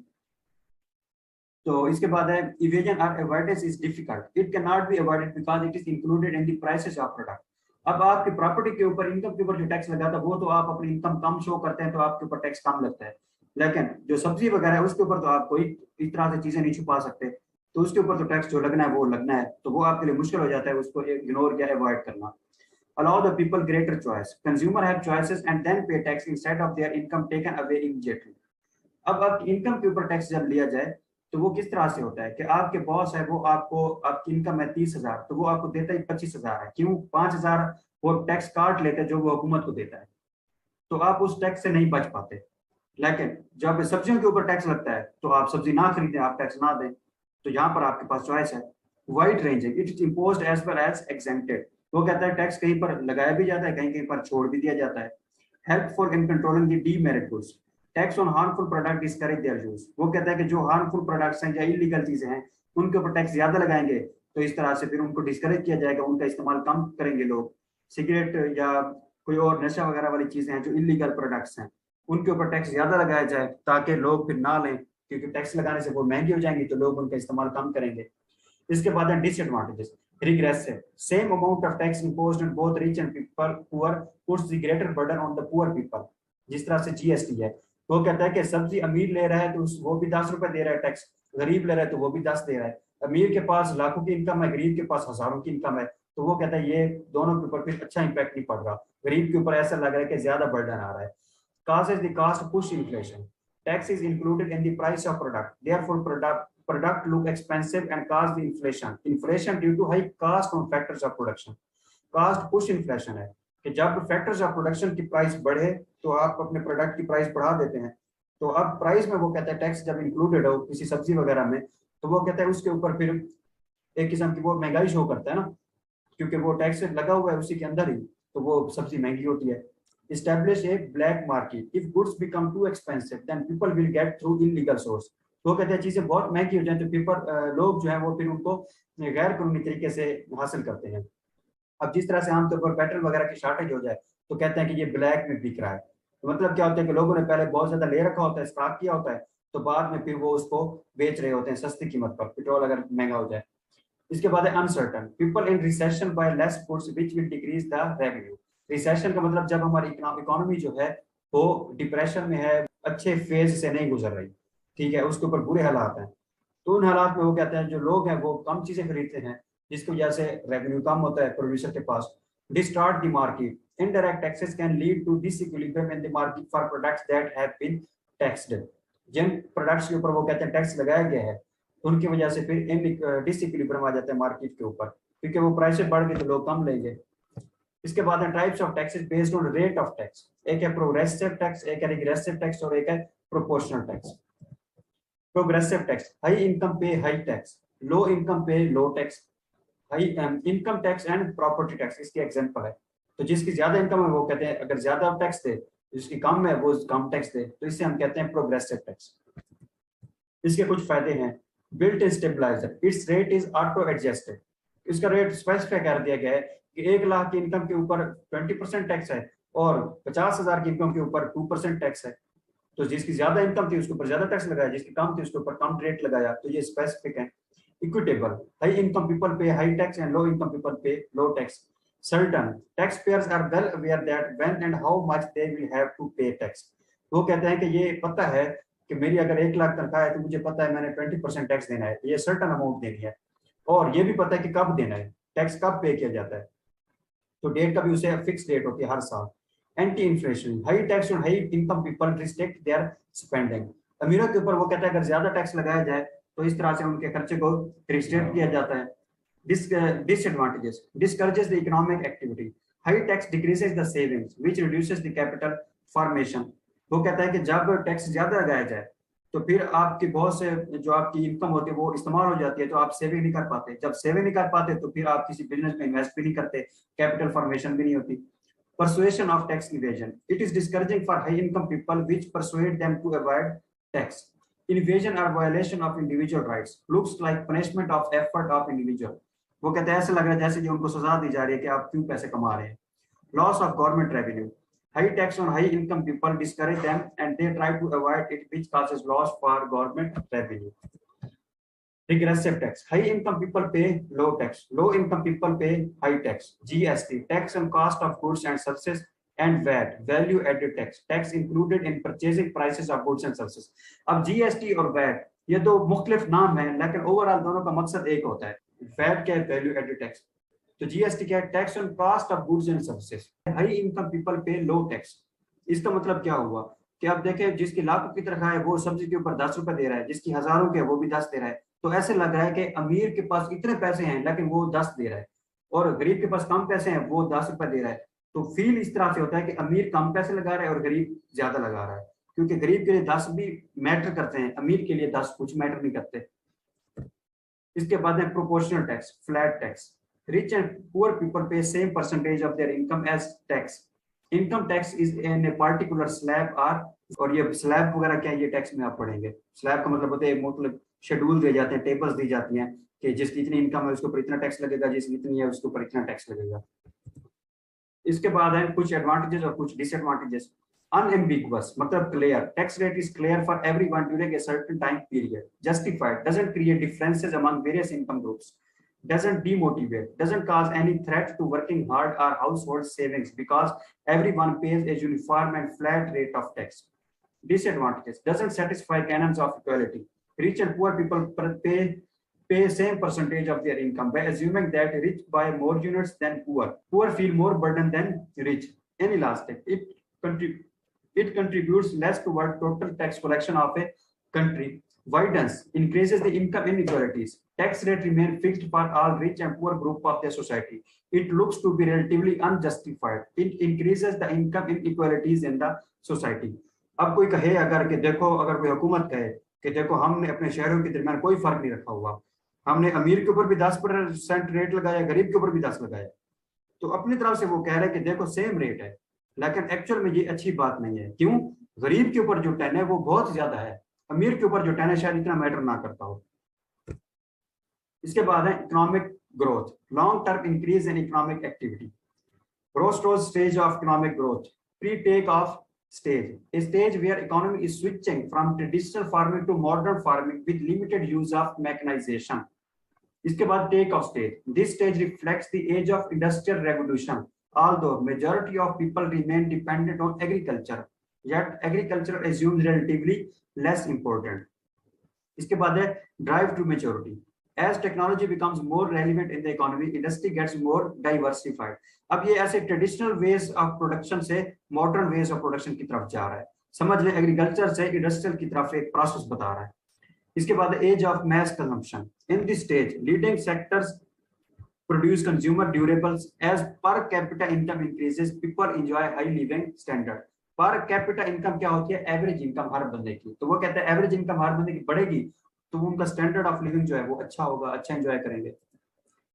तो इसके बाद है इवेजन और avoidance is difficult, it can not be avoided because it is included in the prices of product. अब आपकी प्रॉपर्टी के ऊपर, इनकम के ऊपर जो टैक्स लगा था वो तो आप अपनी इनकम कम शो करते हैं तो आपके ऊपर टैक्स कम लगता है। लेकिन जो सब्जी वगैरह है उसके ऊपर तो आप कोई इस तरह से चीजें नहीं छुपा सकते, तो उसके ऊपर तो टैक्स जो लगना है वो लगना है। तो वो आपके लिए मुश्किल हो जाता है उसको इग्नोर या अवॉइड करना। Allow the people greater choice. Consumer have choices and then pay tax instead of their income taken away immediately. अब आपकी इनकम के ऊपर टैक्स जब लिया जाए तो वो किस तरह से होता है कि आपके बॉस है वो आपको, आपकी इनकम है 30,000 तो वो आपको देता ही 25,000 है। क्यों? 5,000 वो टैक्स काट लेते हैं जो वो हुकूमत को देता है, तो आप उस टैक्स से नहीं बच पाते। लेकिन जब सब्जियों के ऊपर टैक्स लगता है तो आप सब्जी ना खरीदें, आप टैक्स ना दें। तो यहाँ पर आपके पास चॉइस है। Wide ranging, it is imposed as well as exempted. वो कहता है टैक्स कहीं पर लगाया भी जाता है, कहीं कहीं पर छोड़ भी दिया जाता है। Helpful in controlling the demerit goods, tax on harmful product discourage their use. वो कहता है कि जो हार्मफुल प्रोडक्ट्स हैं या इलीगल चीजें हैं उनके ऊपर टैक्स ज्यादा लगाएंगे तो इस तरह से फिर उनको डिस्करेज किया जाएगा, उनका इस्तेमाल कम करेंगे लोग। सिगरेट या कोई और नशा वगैरह वाली चीजें हैं जो इलीगल प्रोडक्ट्स हैं उनके ऊपर टैक्स ज्यादा लगाया जाए ताकि लोग फिर ना लें, क्योंकि टैक्स लगाने से वो महंगी हो जाएंगी तो लोग उनका इस्तेमाल कम करेंगे। इसके बाद है disadvantages. Regressive, same amount of tax imposed on both rich and people poor puts the greater burden on the poor people. जिस तरह से जीएसटी है, वो कहता है कि सब्जी अमीर ले रहा है तो वो भी 10 रुपए दे रहा है टैक्स, गरीब ले रहा है तो वो भी 10 दे रहा है। अमीर के पास लाखों की इनकम है, गरीब के पास हजारों की इनकम है, तो वो कहता है ये दोनों के ऊपर फिर अच्छा इंपैक्ट नहीं पड़ रहा, गरीब के ऊपर ऐसा लग रहा है कि ज्यादा बर्डन आ रहा है। causes the cost push inflation. Tax is included in the price of product. Therefore, product look expensive and cause the inflation. Inflation due to high cost on factors of production. Cost push inflation है कि जब factors of production की price बढ़े तो आप अपने product की price बढ़ा देते हैं। तो अब प्राइस में वो कहता है टैक्स जब इंक्लूडेड हो किसी सब्जी वगैरह में तो वो कहता है उसके ऊपर फिर एक किस्म की वो महंगाई शो करता है ना, क्योंकि वो टैक्स लगा हुआ है उसी के अंदर ही, तो वो सब्जी महंगी होती है। Establish a black market. If goods become too expensive, then people will get through illegal source. तो कहते हैं चीजें बहुत महंगी हो जाए तो पीपल लोग जो है वो फिर उनको गैर कानूनी तरीके से हासिल करते हैं। अब जिस तरह से आमतौर पर पेट्रोल वगैरह की शॉर्टेज हो जाए तो कहते हैं कि ये ब्लैक में बिक रहा है। तो मतलब क्या होता है कि लोगों ने पहले बहुत ज्यादा ले रखा होता है, स्टॉक किया होता है, तो बाद में फिर वो उसको बेच रहे होते हैं सस्ती कीमत पर, पेट्रोल अगर महंगा हो जाए। इसके बाद है uncertain, people in recession buy less goods which will decrease the revenue. Recession का मतलब जब हमारी इकोनॉमी जो है वो डिप्रेशन में है, अच्छे फेज से नहीं गुजर रही, ठीक है, उसके ऊपर बुरे हालात हैं, तो उन हालात में वो कहते हैं जो लोग हैं वो कम चीजें खरीदते हैं जिसकी वजह से रेवेन्यू कम होता है प्रोड्यूसर के पास। Distort the market, indirect taxes can lead to disequilibrium in the market for products that have been taxed. जिन प्रोडक्ट्स के ऊपर वो कहते हैं टैक्स लगाया गया है उनकी वजह से फिर इन डिसइक्विलिब्रियम आ जाता है मार्केट के ऊपर, क्योंकि वो प्राइसेस बढ़ गई तो लोग कम लेंगे। इसके बाद है types of taxes based on rate of tax, एक है प्रोग्रेसिव टैक्स, एक है रिग्रेसिव टैक्स और एक है proportional tax. Progressive tax, high income पे हाई टैक्स, लो इनकम पे low tax, high income tax and property tax इसकी एग्जांपल है। तो जिसकी ज्यादा इनकम है वो कहते हैं अगर ज्यादा टैक्स दे, जिसकी कम है वो कम टैक्स दे, तो इससे हम कहते हैं प्रोग्रेसिव टैक्स। इसके कुछ फायदे हैं, built in stabilizer. Its rate is auto adjusted. इसका रेट स्पेसिफाई कर दिया गया है कि 1 लाख की इनकम के ऊपर 20% टैक्स है और 50,000 की इनकम के ऊपर 2% टैक्स है। तो जिसकी ज्यादा इनकम थी उसके ऊपर ज्यादा टैक्स लगाया, जिसकी कम थी उसके ऊपर कम रेट लगाया। तो ये स्पेसिफिक है। Equitable, high income people pay high tax and low income people pay low tax. Certain, taxpayers are well aware that when and how much they will have to pay tax. वो कहते हैं कि ये पता है कि मेरी अगर 1 लाख तनख्वाह है तो मुझे पता है मैंने 20% टैक्स देना है, ये सर्टन अमाउंट देनी है, और ये भी पता है कि कब देना है, टैक्स कब पे किया जाता है। तो डेट का भी उसे फिक्स डेट होती है हर साल। Anti inflation, high tax on high income people restrict their spending. अमीरों के ऊपर वो कहता है अगर ज्यादा टैक्स लगाया जाए तो इस तरह से उनके खर्चे को रिस्ट्रिक्ट किया जाता है। Disadvantages, discourages the economic activity. High tax decreases the savings, which reduces the capital formation. वो कहता है कि जब टैक्स ज्यादा लगाया जाए तो फिर आपकी बहुत से जो आपकी इनकम होती है वो इस्तेमाल हो जाती है, तो आप सेविंग नहीं कर पाते। जब सेविंग नहीं कर पाते तो फिर आप किसी बिजनेस में इन्वेस्ट भी नहीं करते, कैपिटल फॉर्मेशन भी नहीं होती। Persuasion of tax evasion. It is discouraging for high income people which persuade them to avoid tax. Evasion or violation of individual rights. Looks like punishment of effort of individual. वो कहते हैं ऐसे लग रहा है जैसे कि उनको सजा दी जा रही है कि आप क्यों पैसे कमा रहे हैं। Loss of government revenue. High tax on high income people discourage them and they try to avoid it, which causes loss for government revenue. Regressive tax. High income people pay low tax. Low income people pay high tax. GST, tax on cost of goods and services, and VAT, value added tax, tax included in purchasing prices of goods and services. अब GST और VAT ये दो मुख्तलिफ नाम है लेकिन overall दोनों का मकसद एक होता है। VAT क्या है? Value added tax. तो GST क्या है? Tax on cost of goods and services. High income people pay low tax. इसका मतलब क्या हुआ कि आप देखें जिसकी लाखों की तनख्वाह है वो सब्जी के ऊपर 10 रुपए दे रहा है, जिसकी हजारों के वो भी 10 दे रहा है। तो ऐसे लग रहा है कि अमीर के पास इतने पैसे हैं लेकिन वो 10 दे रहा है, और गरीब के पास कम पैसे हैं वो 10 रुपए दे रहा है। तो फील इस तरह से होता है कि अमीर कम पैसे लगा रहा है और गरीब ज्यादा लगा रहा है, क्योंकि गरीब के लिए 10 भी मैटर करते हैं, अमीर के लिए 10 कुछ मैटर नहीं करते। इसके बाद है proportional tax, flat tax. Rich and poor people pay same percentage of their income as tax. Income tax is in a particular slab are, और ये स्लैब वगैरह क्या है ये टैक्स में आप पढ़ेंगे। स्लैब का मतलब होता है मतलब शेड्यूल दिए जाते हैं, टेबल्स दी जाती हैं कि जिसकी इतनी इनकम है उसके ऊपर इतना टैक्स लगेगा, जिसकी इतनी है उसके ऊपर इतना टैक्स लगेगा। इसके बाद है कुछ एडवांटेजेस और कुछ डिसएडवांटेजेस। अनएम्बिगुअस मतलब clear, tax rate is clear for everyone during a certain time period. Justified, doesn't create differences among various income groups. Doesn't demotivate, doesn't cause any threat to working hard or household savings because everyone pays a uniform and flat rate of tax. Disadvantages, doesn't satisfy canons of equality. Rich and poor people pay same percentage of their income by assuming that rich buy more units than poor. Poor feel more burden than rich. Inelastic, it contributes less toward total tax collection of a country. Widens, increases the income inequalities. Tax rate remain fixed for all rich and poor group of the society. It looks to be relatively unjustified. It increases the income inequalities in the society. अब कोई कहे अगर कि देखो, अगर कोई हुकूमत कहे कि देखो हमने अपने शहरों के दरमियान कोई फर्क नहीं रखा हुआ, हमने अमीर के ऊपर भी 10% रेट लगाया, गरीब के ऊपर भी 10 लगाया, तो अपनी तरफ से वो कह रहे हैं कि देखो सेम रेट है, लेकिन एक्चुअल में ये अच्छी बात नहीं है। क्यों? गरीब के ऊपर जो टैन है वो बहुत ज्यादा है, अमीर के ऊपर जो टैन है शायद इतना मैटर ना करता हो। इसके बाद है economic growth, long term increase in economic activity. Growth stage of economic growth, pre take off stage, a stage where economy is switching from traditional farming to modern farming with limited use of mechanization. इसके बाद take off stage, this stage reflects the age of industrial revolution, although majority of people remain dependent on agriculture, yet agriculture assumes relatively less important. इसके बाद है drive to maturity. As technology becomes more relevant in the economy, industry gets more diversified. अब ये ऐसे traditional ways of production से modern ways of production की तरफ जा रहा है। समझ लें एग्रीकल्चर से इंडस्ट्रियल की तरफ एक प्रोसेस बता रहा है। इसके बाद age of mass consumption, in this stage leading sectors produce consumer durables, as per capita income increases people enjoy high living standard. Per capita income क्या होती है? एवरेज इनकम हर बंदे की। तो वो कहते हैं एवरेज इनकम हर बंदे की बढ़ेगी तो उनका स्टैंडर्ड ऑफ लिविंग जो है वो अच्छा होगा, अच्छा एंजॉय करेंगे।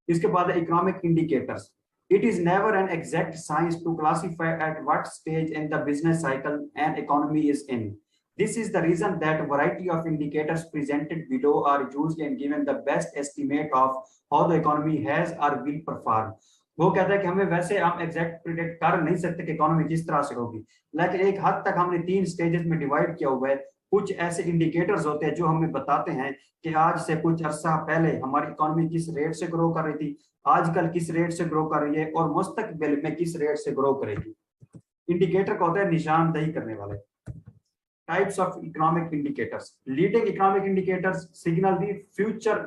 इसके बाद economic indicators, it is never an exact science to classify at what stage in the business cycle an economy is in. This is the reason that variety of indicators presented below are used in giving the best estimate of how the economy has or will perform. वो कहता है कि हमें वैसे हम exact predict कर नहीं सकते कि इकोनॉमी किस तरह से होगी, लेकिन एक हद तक हमने 3 स्टेजेस में डिवाइड किया हुआ है। कुछ ऐसे इंडिकेटर्स होते हैं जो हमें बताते हैं कि आज से कुछ अर्सा पहले हमारी इकोनॉमी किस रेट से ग्रो कर रही थी, आजकल किस रेट से ग्रो कर रही है और मुस्तकबिल में किस रेट से ग्रो करेगी। इंडिकेटर का होता है निशानदेही करने वाले। Types of economic indicators. Leading economic indicators signal the future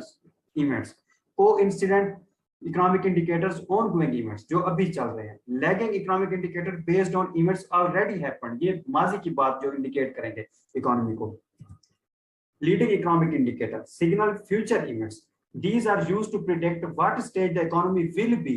events. Coincident economic indicators ongoing events जो अभी चल रहे हैं. Lagging economic indicator based on events already happened. ये माजी की बात जो indicate करेंगे इकोनॉमी को. Leading economic indicator signal future events. These are used to predict what stage the economy will be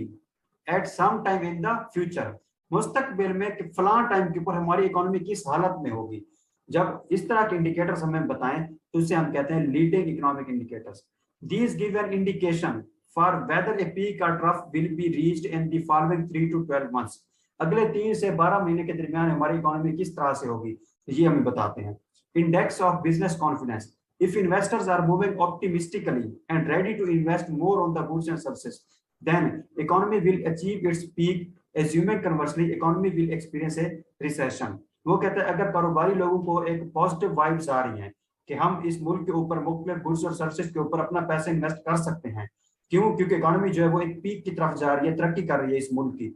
at some time in the future. मुस्तकबिल में कि फलां टाइम के ऊपर हमारी इकोनॉमी किस हालत में होगी। जब इस तरह के इंडिकेटर्स हमें बताएं तो उसे हम कहते हैं leading economic indicators. These give an indication for whether a peak or trough will be reached in the following 3 to 12 months. अगले 3 से 12 महीने के दरमियान हमारी इकोनॉमी किस तरह से होगी ये हमें बताते हैं। Index of business confidence. If investors are moving optimistically and ready to invest more on the goods and services, then economy will achieve its peak. Assuming conversely, economy will experience a recession. वो कहते हैं अगर कारोबारी लोगों को एक positive vibes आ रही हैं कि हम इस मुल्क के ऊपर मुख्तलिफ गुड्स और सर्विसेज के ऊपर अपना पैसे इन्वेस्ट कर सकते हैं, क्यों? क्योंकि इकोनॉमी जो है वो एक पीक की तरफ जा रही है, तरक्की कर रही है इस मुल्क की,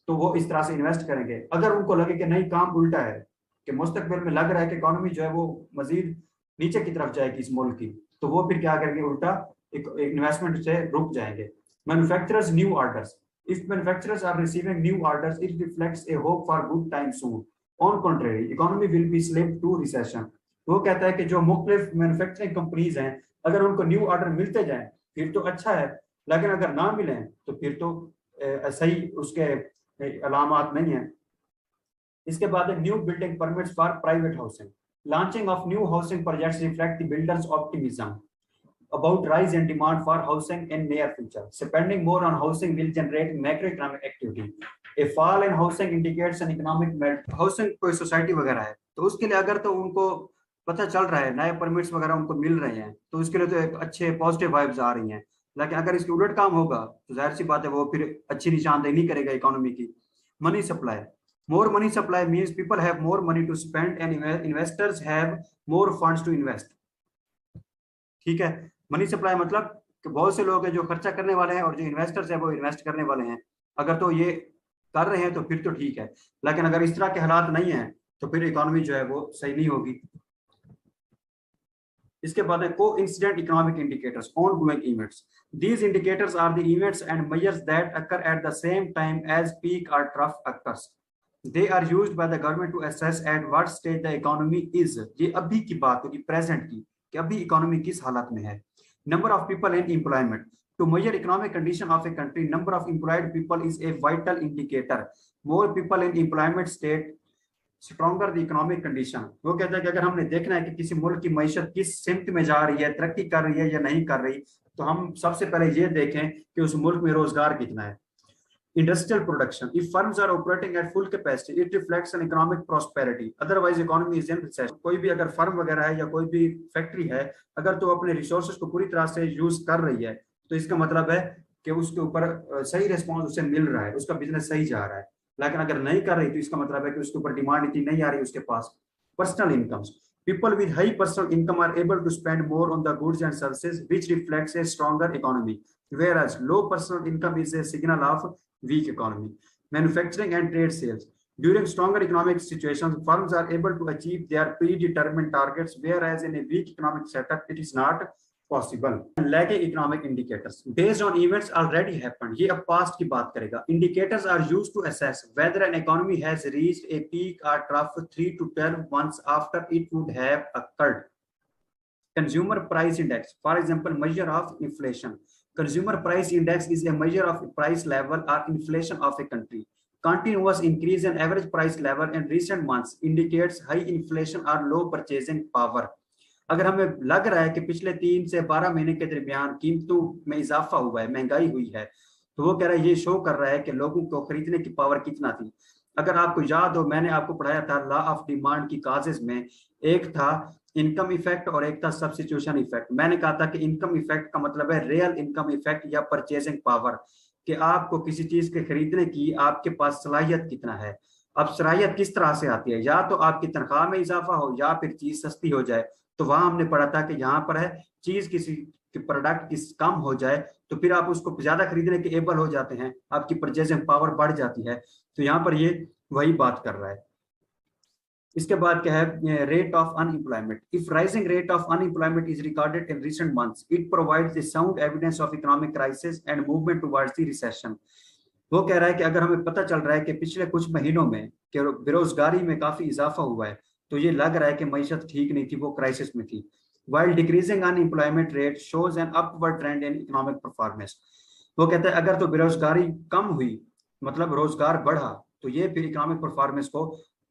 तो वो इस तरह से इन्वेस्ट करेंगे। अगर उनको लगे कि नहीं काम उल्टा है कि मुस्तकबिल में लग रहा है कि इकोनॉमी जो है वो मजीद नीचे की तरफ जाएगी इस मुल्क की, तो वो फिर क्या करेंगे, उल्टा इन्वेस्टमेंट से रुक जाएंगे। Manufacturers new orders. If manufacturers are receiving new orders, it reflects a hope for good times soon. On contrary, economy will be slipped to recession. वो कहता है कि जो मुख्तलिफ मैन्युफैक्चरिंग कंपनीज हैं, अगर उनको न्यू ऑर्डर मिलते जाएं फिर तो अच्छा है, लेकिन अगर ना मिलें तो फिर तो सही उसके अलामात नहीं है। इसके बाद new building permits for private housing. Launching of new housing projects reflect the builders optimism about rise in demand for housing in near future. Spending more on housing will generate macroeconomic activity. A fall in housing indicates an economic melt. Housing कोई society वगैरह है तो उसके लिए अगर तो उनको पता चल रहा है, नए परमिट्स वगैरह उनको मिल रहे हैं, तो उसके लिए तो एक अच्छे पॉजिटिव वाइब्स आ रही हैं। लेकिन अगर इसके उलट काम होगा तो जाहिर सी बात है वो फिर अच्छी निशानदेही नहीं करेगा इकोनॉमी की। Money supply. More money supply means people have more money to spend and investors have more funds to invest. ठीक है, मनी सप्लाई मतलब कि बहुत से लोग हैं जो खर्चा करने वाले हैं और जो इन्वेस्टर्स हैं वो इन्वेस्ट करने वाले हैं। अगर तो ये कर रहे हैं तो फिर तो ठीक है, लेकिन अगर इस तरह के हालात नहीं हैं तो फिर इकोनॉमी जो है वो सही नहीं होगी। इसके बाद है coincident economic indicators, ongoing events. These indicators are the events and measures that occur at the same time as peak और trough occurs. They are used by the government to assess at what stage the economy is. ये अभी की बात होगी, present की, कि अभी economy किस हालत में है। Number of people in employment. To measure economic condition of a country, number of employed people is a vital indicator. More people in employment state, stronger the economic condition. वो कहता है कि अगर हमने देखना है कि किसी मुल्क की मईशत किस सिमत में जा रही है, तरक्की कर रही है या नहीं कर रही, तो हम सबसे पहले ये देखें कि उस मुल्क में रोजगार कितना है। Industrial production. If firms are operating at full capacity, it reflects an economic prosperity. Otherwise, economy is in recession. कोई भी अगर फर्म वगैरह है या कोई भी फैक्ट्री है, अगर तो अपने रिसोर्सेज को पूरी तरह से यूज कर रही है, तो इसका मतलब है कि उसके ऊपर सही रिस्पॉन्स उसे मिल रहा है, उसका बिजनेस सही जा रहा है। लेकिन अगर नहीं कर रही तो इसका मतलब है कि उसके ऊपर डिमांड इतनी नहीं आ रही उसके पास। Personal incomes. People with high personal income are able to spend more on the goods and services, which reflects a stronger economy. Whereas low personal income is a signal of weak economy. Manufacturing and trade sales. During stronger economic situations, firms are able to achieve their predetermined targets, whereas in a weak economic setup, it is not possible. Lagging economic indicators. Based on events already happened, ये अब past की बात करेगा. Indicators are used to assess whether an economy has reached a peak or trough 3 to 12 months after it would have occurred. Consumer price index, for example, measure of inflation. Consumer price index is a measure of price level or inflation of a country. Continuous increase in average price level in recent months indicates high inflation or low purchasing power. अगर हमें लग रहा है कि पिछले 3 से 12 महीने के दरमियान कीमतों में इजाफा हुआ है, महंगाई हुई है, तो वो कह रहा है, ये शो कर रहा है कि लोगों को खरीदने की पावर कितना थी। अगर आपको याद हो, मैंने आपको पढ़ाया था लॉ ऑफ डिमांड की काजेज में, एक था इनकम इफेक्ट और एक था सब्स्टिट्यूशन इफेक्ट। मैंने कहा था कि इनकम इफेक्ट का मतलब है रियल इनकम इफेक्ट या परचेजिंग पावर, कि आपको किसी चीज के खरीदने की आपके पास सलाहियत कितना है। अब सलाहियत किस तरह से आती है, या तो आपकी तनख्वाह में इजाफा हो या फिर चीज सस्ती हो जाए। तो वहां हमने पढ़ा था कि यहाँ पर है चीज किसी प्रोडक्ट की कम हो जाए तो फिर आप उसको ज्यादा खरीदने के एबल हो जाते हैं, आपकी परचेजिंग पावर बढ़ जाती है। तो यहाँ पर ये वही बात कर रहा है। इसके बाद क्या है, rate of unemployment. If rising rate of unemployment is recorded in recent months, it provides the sound evidence of economic crisis and movement towards the recession. वो कह रहा है कि अगर हमें पता चल रहा है कि पिछले कुछ महीनों में कि बेरोजगारी में काफी इजाफा हुआ है, तो ये लग रहा है कि मईशत ठीक नहीं थी, वो क्राइसिस में थी। While decreasing unemployment rate shows an upward trend in economic performance. वो कहता है अगर तो बेरोजगारी कम हुई, मतलब रोजगार बढ़ा, तो ये फिर इकोनॉमिक परफॉर्मेंस को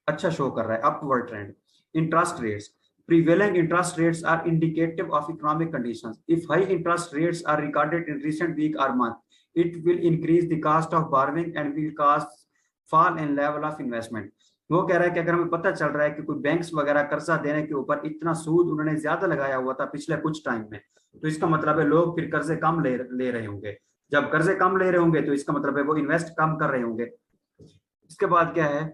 अच्छा शो कर रहा है, upward trend. Interest rates, prevailing interest rates are indicative of economic conditions. If high interest rates are recorded in recent week or month, it will increase the cost of borrowing and will cause fall in level of investment. वो कह रहा है कि अगर हमें पता चल रहा है कि कोई बैंक्स वगैरह कर्जा देने के ऊपर इतना सूद उन्होंने ज्यादा लगाया हुआ था पिछले कुछ टाइम में, तो इसका मतलब है लोग फिर कर्जे कम ले रहे होंगे। जब कर्जे कम ले रहे होंगे तो इसका मतलब है वो इन्वेस्ट कम कर रहे होंगे। इसके बाद क्या है,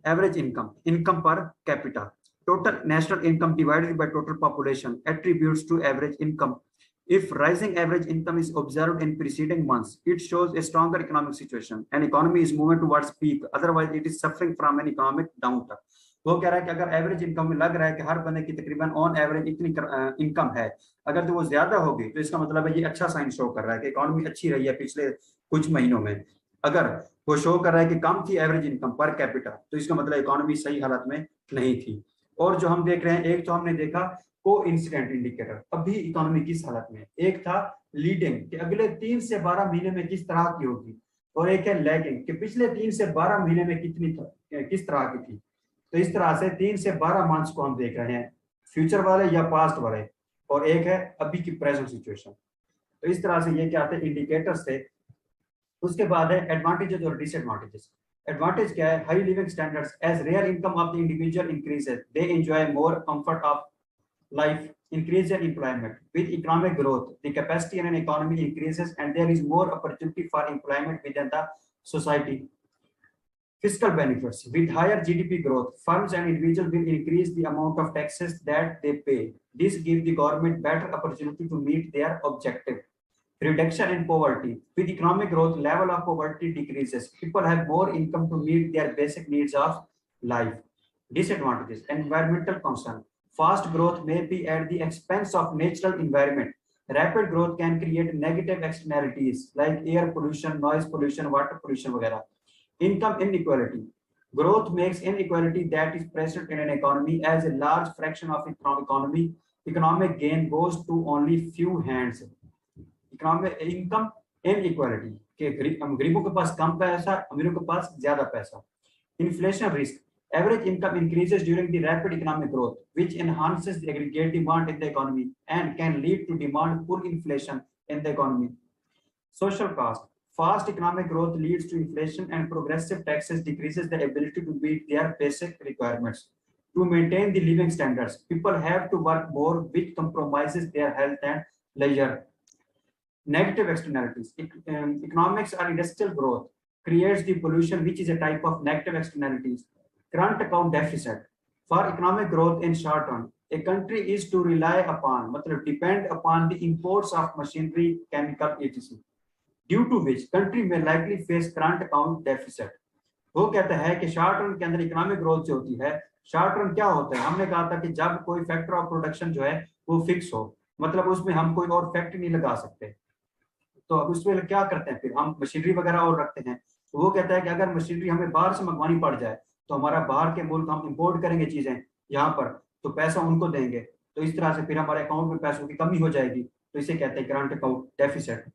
average income, income per capita. Total national income divided by total population attributes to average income. If rising average income is observed in preceding months, it shows a stronger economic situation. An economy is moving towards peak, otherwise it is suffering from an economic downturn. वो कह रहा है कि अगर average income में लग रहा है कि हर बंदे की तकरीबन ऑन एवरेज इतनी इनकम है, अगर तो वो ज्यादा होगी तो इसका मतलब है ये अच्छा साइन शो कर रहा है कि इकोनॉमी अच्छी रही है पिछले कुछ महीनों में। अगर वो शो कर रहा है कि कम थी एवरेज इनकम पर कैपिटा, तो इसका मतलब इकोनॉमी सही हालत में नहीं थी। और जो हम देख रहे हैं, एक तो हमने देखा को इंसिडेंट इंडिकेटर, अभी इकोनॉमी किस हालत में, एक था लीडिंग कि अगले 3 से 12 महीने में किस तरह की होगी, और एक है लैगिंग कि पिछले 3 से 12 महीने में किस तरह की थी। तो इस तरह से 3 से 12 मंथ्स को हम देख रहे हैं, फ्यूचर वाले या पास्ट वाले, और एक है अभी की प्रेजेंट सिचुएशन। तो इस तरह से ये क्या आते हैं इंडिकेटर्स थे। उसके बाद है एडवांटेजेस और डिसएडवांटेजेस। एडवांटेज क्या है, high living standards, as real income of the individual increases they enjoy more comfort of life, increase in employment. With economic growth, the capacity in an economy increases and there is more opportunity for employment within the society. Fiscal benefits, with higher GDP growth, firms and individuals will increase the amount of taxes that they pay. This gives the government better opportunity to meet their objective. Reduction in poverty, with economic growth, level of poverty decreases. People have more income to meet their basic needs of life. Disadvantages, environmental concern. Fast growth may be at the expense of natural environment. Rapid growth can create negative externalities like air pollution, noise pollution, water pollution वगैरह. Income inequality. Growth makes inequality that is present in an economy as a large fraction of economic gain goes to only few hands. Economic income inequality के गरीबों के पास कम पैसा, अमीरों के पास ज्यादा पैसा. Inflation risk. Average income increases during the rapid economic growth, which enhances the aggregate demand in the economy and can lead to demand pull inflation in the economy. Social cost. Fast economic growth leads to inflation and progressive taxes decreases the ability to meet their basic requirements. To maintain the living standards, people have to work more, which compromises their health and leisure. Negative externalities. Economics or industrial growth creates the pollution, which is a type of negative externalities. Current account deficit. For economic growth in short run, a country is to rely upon, मतलब depend upon the imports of machinery, chemical, etc. Due to which country may likely face current account deficit. वो कहता है कि short run के अंदर economic growth जो होती है, शॉर्ट रन क्या होता है, हमने कहा था कि जब कोई फैक्टर ऑफ प्रोडक्शन जो है वो फिक्स हो, मतलब उसमें हम कोई और फैक्ट्री नहीं लगा सकते, तो अब उसमें क्या करते हैं, फिर हम मशीनरी वगैरह और रखते हैं। तो वो कहता है कि अगर मशीनरी हमें बाहर से मंगवानी पड़ जाए, तो हमारा बाहर के मुल्क हम इंपोर्ट करेंगे चीजें यहाँ पर, तो पैसा उनको देंगे, तो इस तरह से फिर हमारे अकाउंट में पैसों की कमी हो जाएगी, तो इसे कहते हैं करंट अकाउंट डेफिसिट।